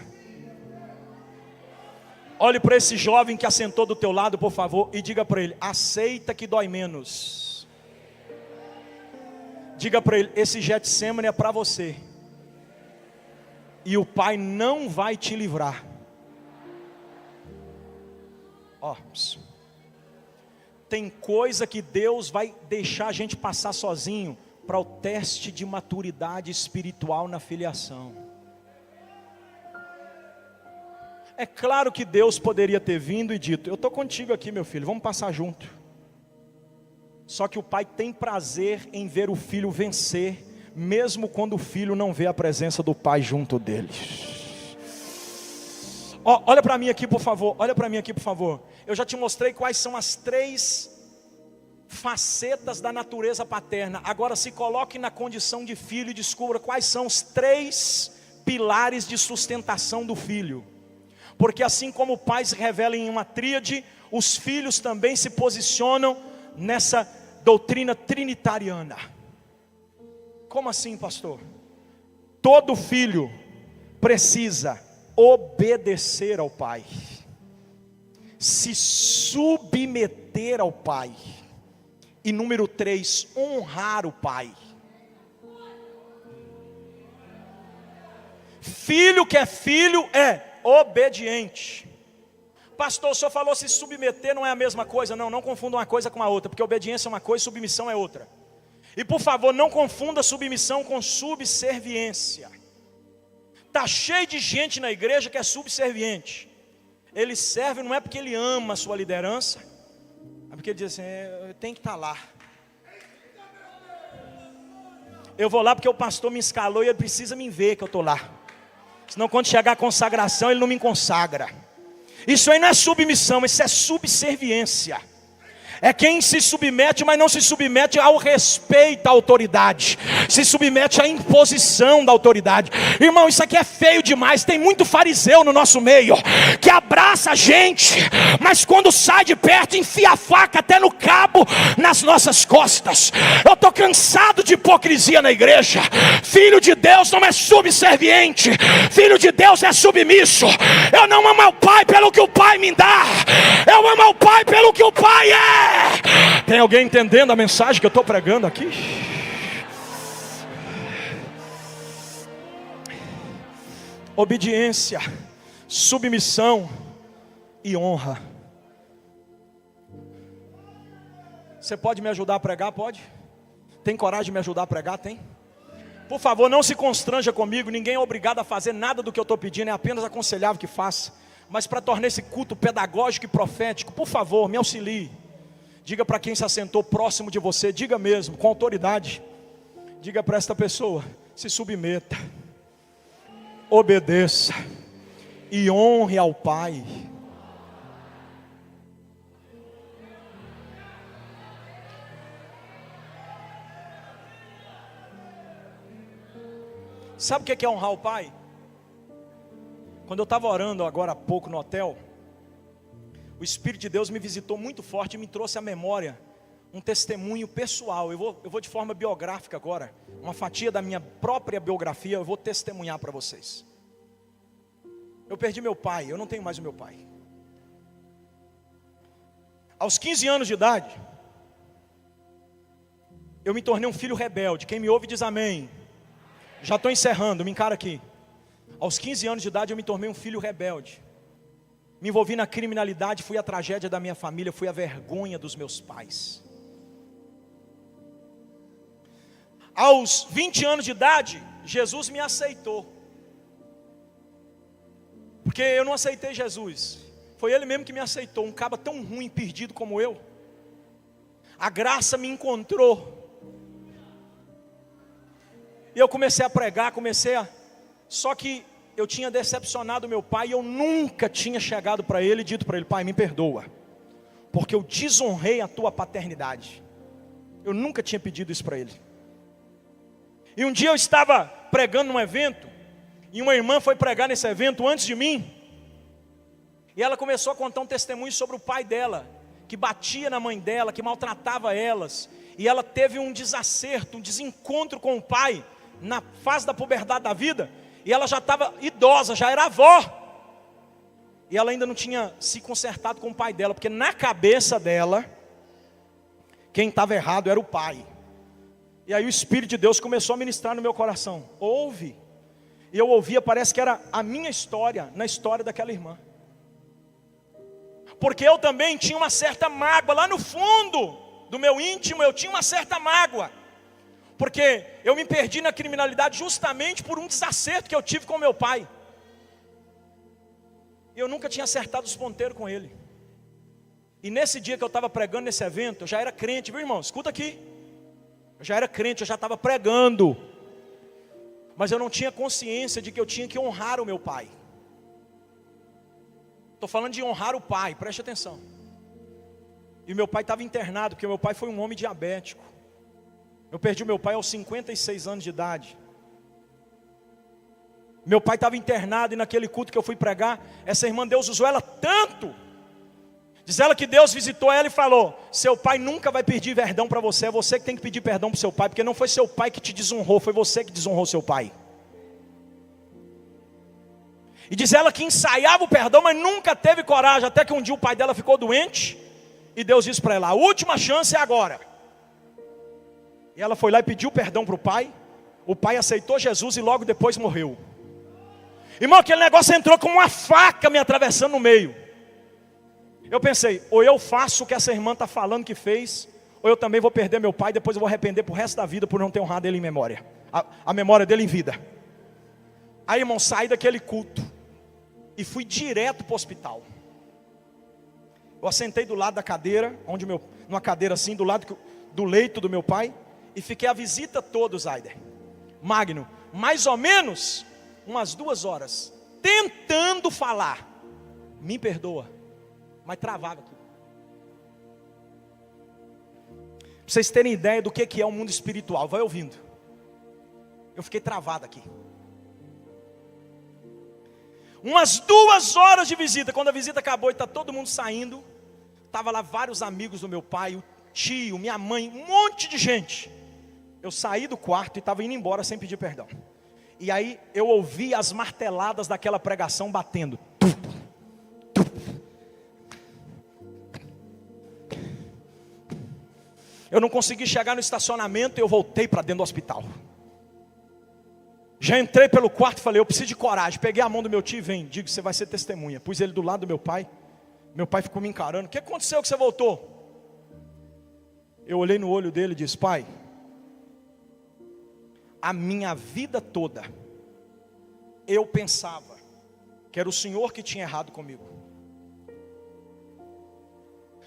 Olhe para esse jovem que assentou do teu lado, por favor, e diga para ele: aceita que dói menos. Diga para ele: esse Getsêmani é para você, e o Pai não vai te livrar. Ó, tem coisa que Deus vai deixar a gente passar sozinho, para o teste de maturidade espiritual na filiação. É claro que Deus poderia ter vindo e dito: eu estou contigo aqui, meu filho, vamos passar junto. Só que o pai tem prazer em ver o filho vencer, mesmo quando o filho não vê a presença do pai junto dele. Olha para mim aqui, por favor. Olha para mim aqui, por favor. Eu já te mostrei quais são as 3 facetas da natureza paterna. Agora se coloque na condição de filho e descubra quais são os 3 pilares de sustentação do filho. Porque assim como o pai se revela em uma tríade, os filhos também se posicionam nessa doutrina trinitariana. Como assim, pastor? Todo filho precisa obedecer ao pai, se submeter ao pai, e número 3, honrar o pai. Filho que é filho é obediente. Pastor, o senhor falou se submeter não é a mesma coisa. Não confunda uma coisa com a outra, porque obediência é uma coisa, submissão é outra. E por favor, não confunda submissão com subserviência. Está cheio de gente na igreja que é subserviente. Ele serve não é porque ele ama a sua liderança, é porque ele diz assim, eu tenho que estar lá. Eu vou lá porque o pastor me escalou e ele precisa me ver que eu estou lá. Senão quando chegar a consagração ele não me consagra. Isso aí não é submissão, isso é subserviência. É quem se submete, mas não se submete ao respeito à autoridade, se submete à imposição da autoridade. Irmão, isso aqui é feio demais. Tem muito fariseu no nosso meio, que abraça a gente, mas quando sai de perto, enfia a faca até no cabo, nas nossas costas. Eu estou cansado de hipocrisia na igreja. Filho de Deus não é subserviente, filho de Deus é submisso. Eu não amo ao pai pelo que o pai me dá, eu amo ao pai pelo que o pai é. Tem alguém entendendo a mensagem que eu estou pregando aqui? Obediência, submissão e honra. Você pode me ajudar a pregar? Pode? Tem coragem de me ajudar a pregar? Tem? Por favor, não se constranja comigo. Ninguém é obrigado a fazer nada do que eu estou pedindo, é apenas aconselhável que faça. Mas para tornar esse culto pedagógico e profético, por favor, me auxilie. Diga para quem se assentou próximo de você, diga mesmo, com autoridade. Diga para esta pessoa, se submeta, obedeça e honre ao pai. Sabe o que é honrar o pai? Quando eu estava orando agora há pouco no hotel, o Espírito de Deus me visitou muito forte e me trouxe à memória um testemunho pessoal. Eu vou de forma biográfica agora, uma fatia da minha própria biografia, eu vou testemunhar para vocês. Eu perdi meu pai, eu não tenho mais o meu pai. Aos 15 anos de idade, eu me tornei um filho rebelde. Quem me ouve diz amém. Já estou encerrando, me encara aqui. Aos 15 anos de idade eu me tornei um filho rebelde. Me envolvi na criminalidade, fui a tragédia da minha família, fui a vergonha dos meus pais. Aos 20 anos de idade, Jesus me aceitou. Porque eu não aceitei Jesus. Foi Ele mesmo que me aceitou, um caba tão ruim, perdido como eu. A graça me encontrou. E eu comecei a pregar, Só que eu tinha decepcionado meu pai e eu nunca tinha chegado para ele e dito para ele, pai, me perdoa, porque eu desonrei a tua paternidade. Eu nunca tinha pedido isso para ele. E um dia eu estava pregando num evento, e uma irmã foi pregar nesse evento antes de mim, e ela começou a contar um testemunho sobre o pai dela, que batia na mãe dela, que maltratava elas, e ela teve um desacerto, um desencontro com o pai, na fase da puberdade da vida, e ela já estava idosa, já era avó. E ela ainda não tinha se consertado com o pai dela, porque na cabeça dela, quem estava errado era o pai. E aí o Espírito de Deus começou a ministrar no meu coração. Ouve. E eu ouvia, parece que era a minha história, na história daquela irmã. Porque eu também tinha uma certa mágoa, lá no fundo do meu íntimo eu tinha uma certa mágoa. Porque eu me perdi na criminalidade justamente por um desacerto que eu tive com meu pai. Eu nunca tinha acertado os ponteiros com ele. E nesse dia que eu estava pregando nesse evento, eu já era crente, viu, irmão? Escuta aqui. Eu já era crente, eu já estava pregando. Mas eu não tinha consciência de que eu tinha que honrar o meu pai. Estou falando de honrar o pai, preste atenção. E meu pai estava internado, porque meu pai foi um homem diabético. Eu perdi o meu pai aos 56 anos de idade. Meu pai estava internado e naquele culto que eu fui pregar, essa irmã, Deus usou ela tanto. Diz ela que Deus visitou ela e falou: seu pai nunca vai pedir perdão para você, é você que tem que pedir perdão para o seu pai, porque não foi seu pai que te desonrou, foi você que desonrou seu pai. E diz ela que ensaiava o perdão, mas nunca teve coragem, até que um dia o pai dela ficou doente, e Deus disse para ela: a última chance é agora. E ela foi lá e pediu perdão para o pai aceitou Jesus e logo depois morreu. Irmão, aquele negócio entrou como uma faca me atravessando no meio. Eu pensei, ou eu faço o que essa irmã está falando que fez, ou eu também vou perder meu pai, depois eu vou arrepender para o resto da vida por não ter honrado ele em memória, a memória dele em vida. Aí, irmão, saí daquele culto e fui direto para o hospital. Eu assentei do lado da cadeira, numa cadeira assim, do lado do leito do meu pai, e fiquei a visita toda, Zaider, Magno, mais ou menos umas 2 horas, tentando falar, me perdoa, mas travava aqui. Para vocês terem ideia do que é o mundo espiritual, vai ouvindo. Eu fiquei travado aqui. Umas 2 horas de visita. Quando a visita acabou e está todo mundo saindo, estava lá vários amigos do meu pai, o tio, minha mãe, um monte de gente. Eu saí do quarto e estava indo embora sem pedir perdão. E aí eu ouvi as marteladas daquela pregação batendo. Eu não consegui chegar no estacionamento e eu voltei para dentro do hospital. Já entrei pelo quarto e falei, eu preciso de coragem. Peguei a mão do meu tio e vem, digo, você vai ser testemunha. Pus ele do lado do meu pai. Meu pai ficou me encarando. O que aconteceu que você voltou? Eu olhei no olho dele e disse, pai, a minha vida toda, eu pensava que era o Senhor que tinha errado comigo.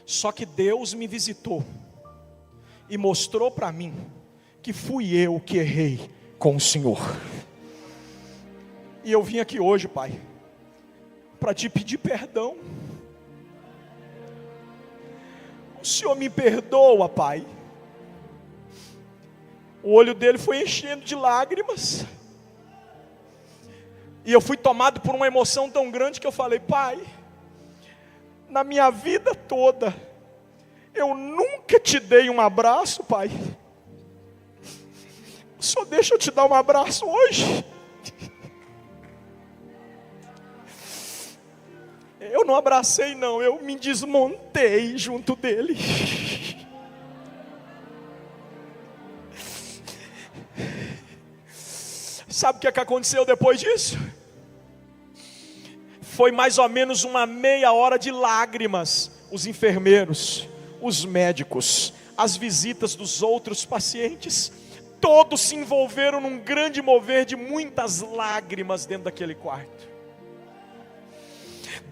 Só que Deus me visitou e mostrou para mim que fui eu que errei com o Senhor. E eu vim aqui hoje, pai, para te pedir perdão. O Senhor me perdoa, pai. O olho dele foi enchendo de lágrimas. E eu fui tomado por uma emoção tão grande que eu falei, pai, na minha vida toda, eu nunca te dei um abraço, pai. O Senhor deixa eu te dar um abraço hoje. Eu não abracei não, eu me desmontei junto dele. Sabe o que aconteceu depois disso? Foi mais ou menos uma meia hora de lágrimas. Os enfermeiros, os médicos, as visitas dos outros pacientes, todos se envolveram num grande mover de muitas lágrimas dentro daquele quarto.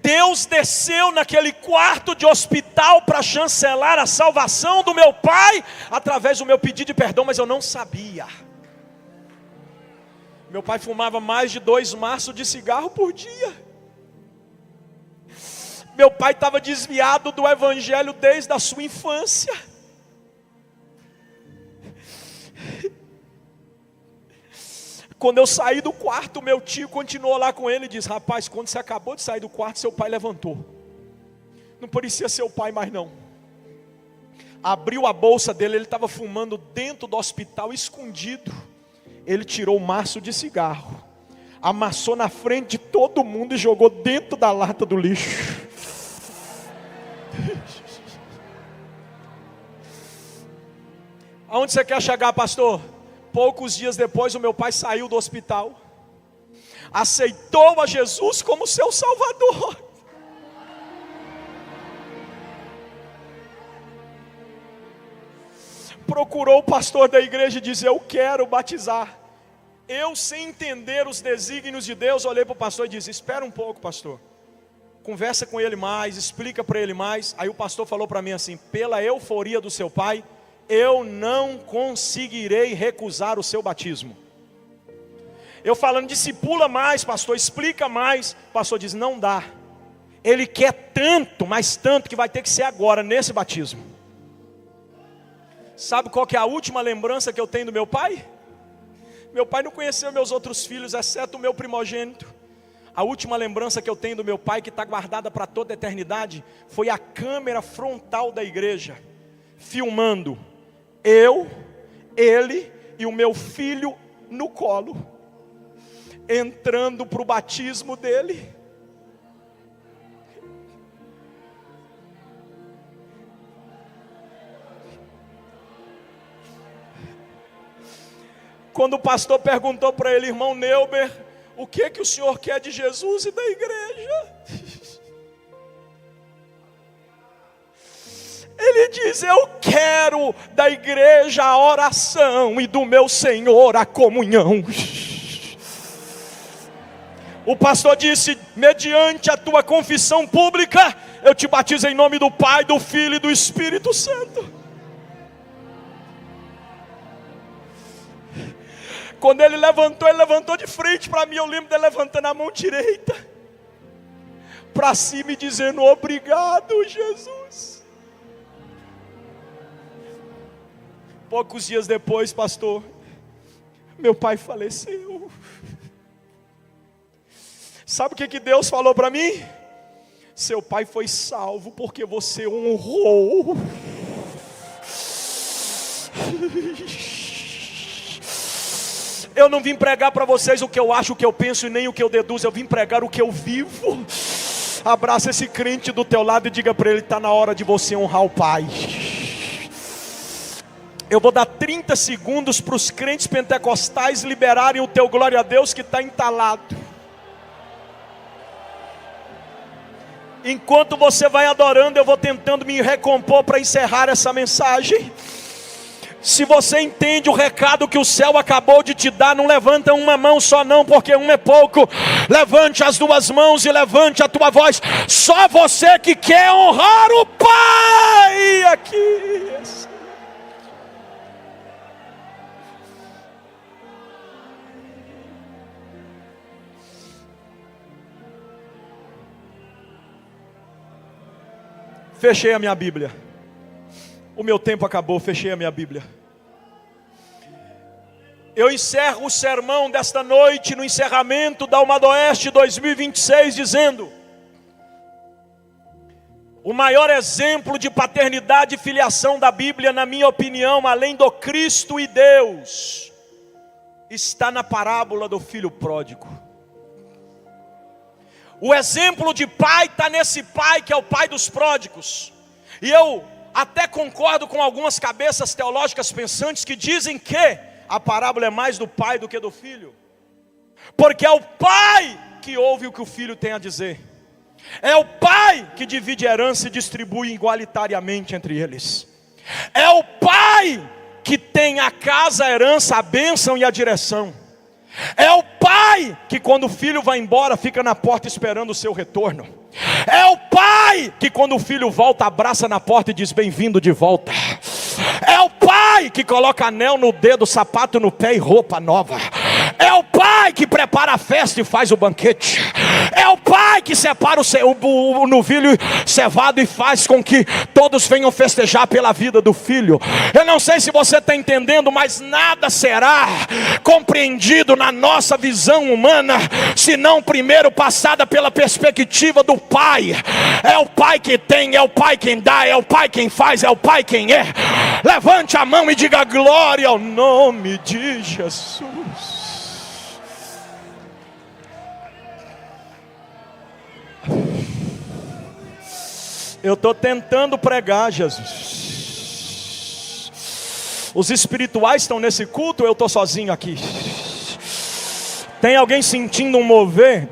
Deus desceu naquele quarto de hospital para chancelar a salvação do meu pai, através do meu pedido de perdão, mas eu não sabia. Meu pai fumava mais de 2 maços de cigarro por dia. Meu pai estava desviado do evangelho desde a sua infância. Quando eu saí do quarto, meu tio continuou lá com ele e disse, rapaz, quando você acabou de sair do quarto, seu pai levantou. Não parecia seu pai mais não. Abriu a bolsa dele, ele estava fumando dentro do hospital, escondido. Ele tirou o maço de cigarro, amassou na frente de todo mundo e jogou dentro da lata do lixo. Aonde você quer chegar, pastor? Poucos dias depois o meu pai saiu do hospital, aceitou a Jesus como seu Salvador. Procurou o pastor da igreja e disse, eu quero batizar. Eu, sem entender os desígnios de Deus, olhei para o pastor e disse, espera um pouco, pastor. conversa com ele mais, explica para ele mais. Aí o pastor falou para mim assim: pela euforia do seu pai, eu não conseguirei recusar o seu batismo. Eu falando, discipula mais, pastor, explica mais. O pastor diz, não dá. Ele quer tanto, mas tanto, que vai ter que ser agora, nesse batismo. Sabe qual que é a última lembrança que eu tenho do meu pai? Meu pai não conheceu meus outros filhos, exceto o meu primogênito. A última lembrança que eu tenho do meu pai, que está guardada para toda a eternidade, foi a câmera frontal da igreja, filmando eu, ele e o meu filho no colo, entrando para o batismo dele. Quando o pastor perguntou para ele, irmão Neuber, o que o senhor quer de Jesus e da igreja? Ele diz, eu quero da igreja a oração e do meu Senhor a comunhão. O pastor disse, mediante a tua confissão pública, eu te batizo em nome do Pai, do Filho e do Espírito Santo. Quando ele levantou de frente para mim. Eu lembro dele levantando a mão direita para cima e dizendo, obrigado, Jesus. Poucos dias depois, pastor, meu pai faleceu. Sabe o que Deus falou para mim? Seu pai foi salvo porque você honrou. Eu não vim pregar para vocês o que eu acho, o que eu penso e nem o que eu deduzo. Eu vim pregar o que eu vivo. Abraça esse crente do teu lado e diga para ele, está na hora de você honrar o Pai. Eu vou dar 30 segundos para os crentes pentecostais liberarem o teu glória a Deus que está entalado. Enquanto você vai adorando, eu vou tentando me recompor para encerrar essa mensagem. Se você entende o recado que o céu acabou de te dar, não levanta uma mão só não, porque uma é pouco. Levante as duas mãos e levante a tua voz. Só você que quer honrar o Pai aqui. Fechei a minha Bíblia. O meu tempo acabou, fechei a minha Bíblia. Eu encerro o sermão desta noite, no encerramento da Almadoeste 2026, dizendo: o maior exemplo de paternidade e filiação da Bíblia, na minha opinião, além do Cristo e Deus, está na parábola do filho pródigo. O exemplo de pai está nesse pai que é o pai dos pródigos. E eu até concordo com algumas cabeças teológicas pensantes que dizem que a parábola é mais do pai do que do filho, porque é o pai que ouve o que o filho tem a dizer. É o pai que divide a herança e distribui igualitariamente entre eles. É o pai que tem a casa, a herança, a bênção e a direção. É o pai que quando o filho vai embora fica na porta esperando o seu retorno. É o pai que quando o filho volta abraça na porta e diz bem-vindo de volta. É o pai que coloca anel no dedo, sapato no pé e roupa nova. É o pai que prepara a festa e faz o banquete. É o pai que separa o novilho cevado e faz com que todos venham festejar pela vida do filho. Eu não sei se você está entendendo, mas nada será compreendido na nossa visão humana, se não primeiro passada pela perspectiva do pai. É o pai que tem, é o pai quem dá, é o pai quem faz, é o pai quem é. Levante a mão e diga glória ao nome de Jesus. Eu estou tentando pregar, Jesus. Os espirituais estão nesse culto, eu estou sozinho aqui. Tem alguém sentindo um mover?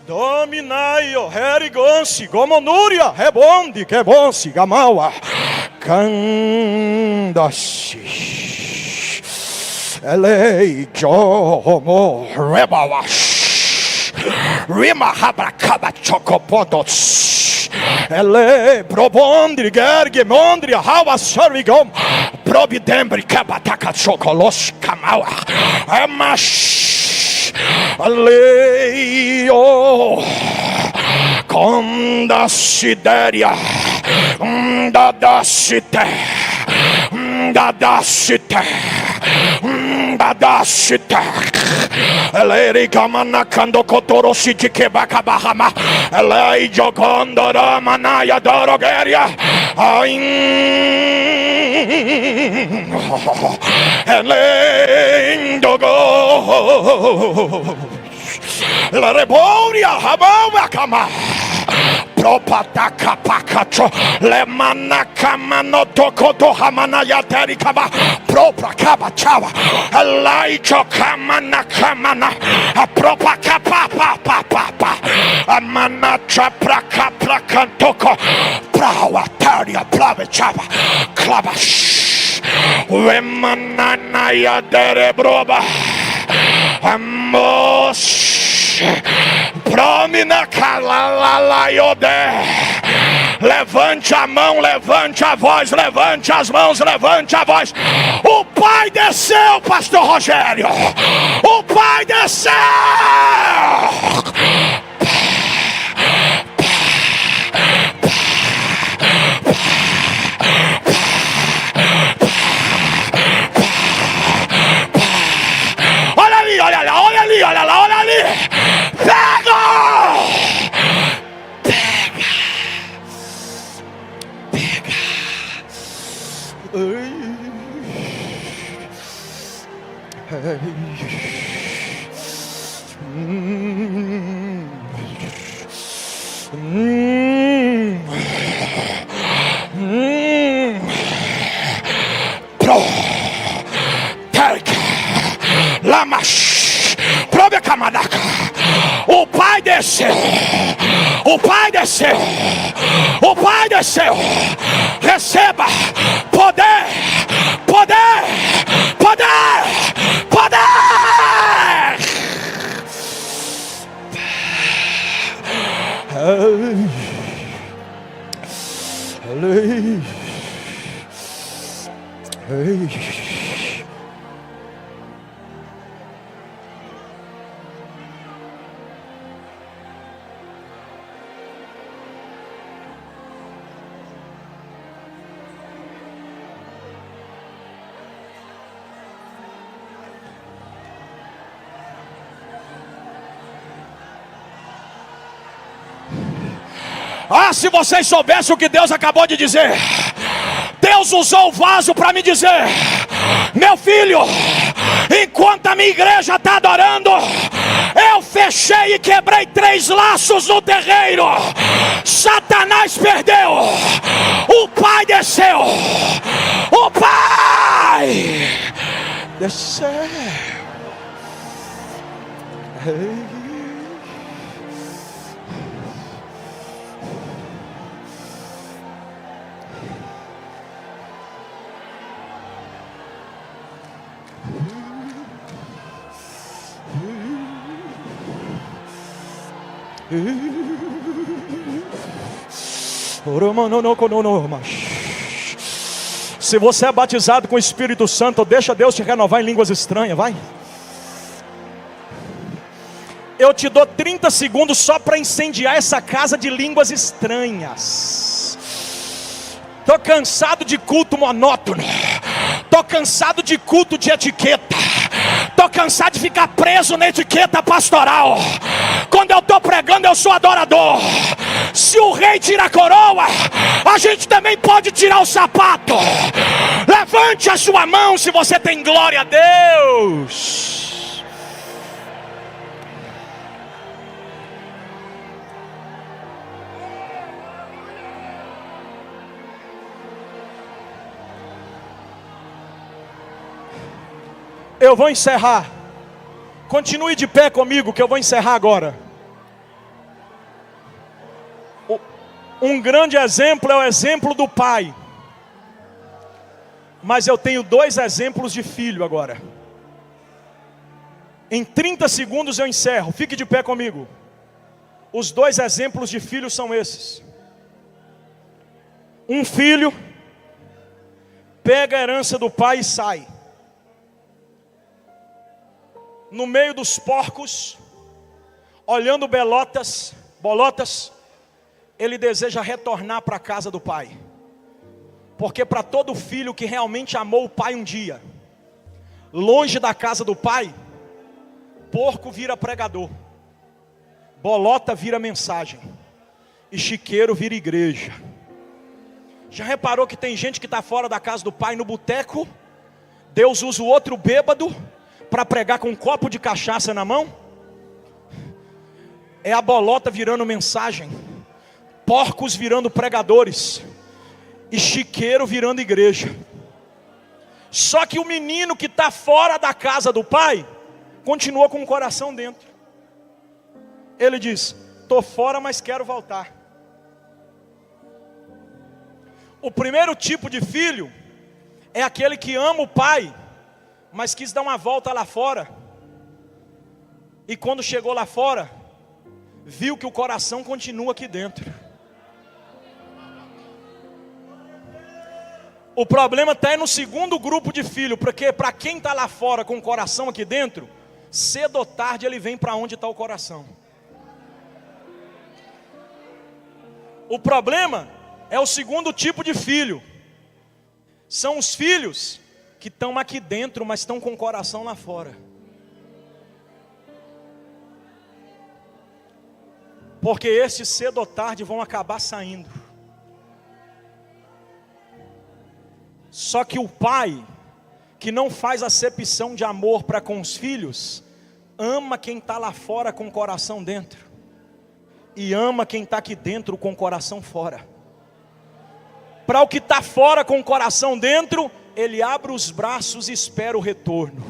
Dominai o herigonsi, gomonuria, rebondi, que bonsi, gamawa, candashi. Elei Jomo Rebawash Rima Habracaba Chocopodos Ele Probondri Gerge Mondri Hawa Sorigom Probidembri Kabataka Chocolos Kamawa Amash Leio Conda Sideria Dadasite Dadasite Dadasite Eleri Kamana Kando Kotoroshi Kebaka Bahama Elei Jokondora Manaya Dorogeria Elei Dogo La Reboria Habama Kama Propataka Pakacho Le Manakamano Tokoto Hamana Yateri Kaba Propra Kaba Chava Elaicho Kamana Kamana Propakapa Papa Papa Amanacha Praka Prakantoko Prawa Taria Plave Chava Klabash Wemanana Yadere Broba Amos Promina Kalalala Yode. Levante a mão, levante a voz, levante as mãos, levante a voz. O Pai desceu, pastor Rogério. O Pai desceu. Olha ali, olha lá, olha ali, olha lá, olha ali. Pega! Pega! Pega! Lamash, prove a camadaca. O Pai desceu, o Pai desceu, o Pai desceu. Receba poder, poder, poder, poder. Ah, se vocês soubessem o que Deus acabou de dizer. Deus usou o vaso para me dizer: meu filho, enquanto a minha igreja está adorando, eu fechei e quebrei 3 laços no terreiro. Satanás perdeu. O Pai desceu. O Pai desceu. Se você é batizado com o Espírito Santo, deixa Deus te renovar em línguas estranhas, vai. Eu te dou 30 segundos só para incendiar essa casa de línguas estranhas. Estou cansado de culto monótono. Estou cansado de culto de etiqueta. Estou cansado de ficar preso na etiqueta pastoral. Quando eu estou pregando, eu sou adorador. Se o rei tira a coroa, a gente também pode tirar o sapato. Levante a sua mão se você tem glória a Deus. Eu vou encerrar. Continue de pé comigo que eu vou encerrar agora. Um grande exemplo é o exemplo do pai. Mas eu tenho 2 exemplos de filho agora. Em 30 segundos eu encerro, fique de pé comigo. Os dois exemplos de filhos são esses. Um filho pega a herança do pai e sai. No meio dos porcos, olhando bolotas, ele deseja retornar para a casa do pai. Porque para todo filho que realmente amou o pai um dia, longe da casa do pai, porco vira pregador, bolota vira mensagem, e chiqueiro vira igreja. Já reparou que tem gente que está fora da casa do pai no boteco? Deus usa o outro bêbado para pregar com um copo de cachaça na mão? É a bolota virando mensagem, porcos virando pregadores, e chiqueiro virando igreja. Só que o menino que está fora da casa do pai, continua com o coração dentro. Ele diz: estou fora, mas quero voltar. O primeiro tipo de filho é aquele que ama o pai, mas quis dar uma volta lá fora. E quando chegou lá fora, viu que o coração continua aqui dentro. O problema está no segundo grupo de filho, porque para quem está lá fora com o coração aqui dentro, cedo ou tarde ele vem para onde está o coração. O problema é o segundo tipo de filho. São os filhos que estão aqui dentro, mas estão com o coração lá fora. Porque esses cedo ou tarde vão acabar saindo. Só que o pai, que não faz acepção de amor para com os filhos, ama quem está lá fora com o coração dentro, e ama quem está aqui dentro com o coração fora. Para o que está fora com o coração dentro, ele abre os braços e espera o retorno.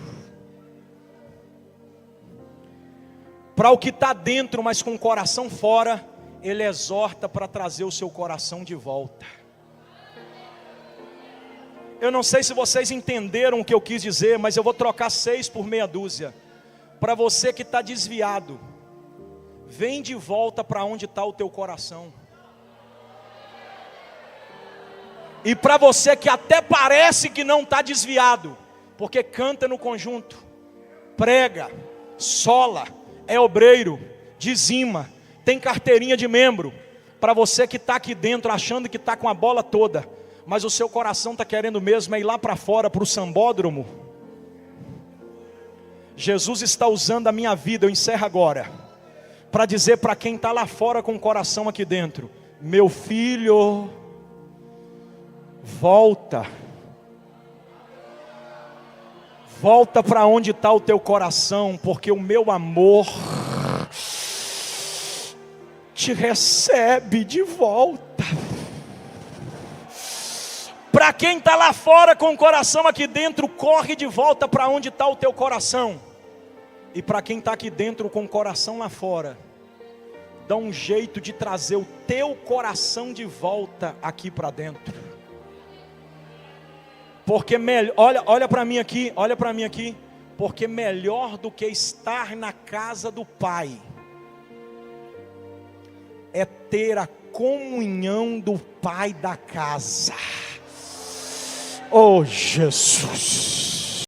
Para o que está dentro, mas com o coração fora, ele exorta para trazer o seu coração de volta. Eu não sei se vocês entenderam o que eu quis dizer, mas eu vou trocar 6 por meia dúzia. Para você que está desviado, vem de volta para onde está o teu coração. E para você que até parece que não está desviado, porque canta no conjunto, prega, sola, é obreiro, dizima, tem carteirinha de membro. Para você que está aqui dentro achando que está com a bola toda, mas o seu coração está querendo mesmo é ir lá para fora, para o sambódromo. Jesus está usando a minha vida, eu encerro agora, para dizer para quem está lá fora com o coração aqui dentro: meu filho, volta. Volta para onde está o teu coração, porque o meu amor te recebe de volta. Para quem está lá fora com o coração aqui dentro, corre de volta para onde está o teu coração. E para quem está aqui dentro com o coração lá fora, dá um jeito de trazer o teu coração de volta aqui para dentro. Porque olha para mim aqui, porque melhor do que estar na casa do Pai é ter a comunhão do Pai da casa. Oh Jesus!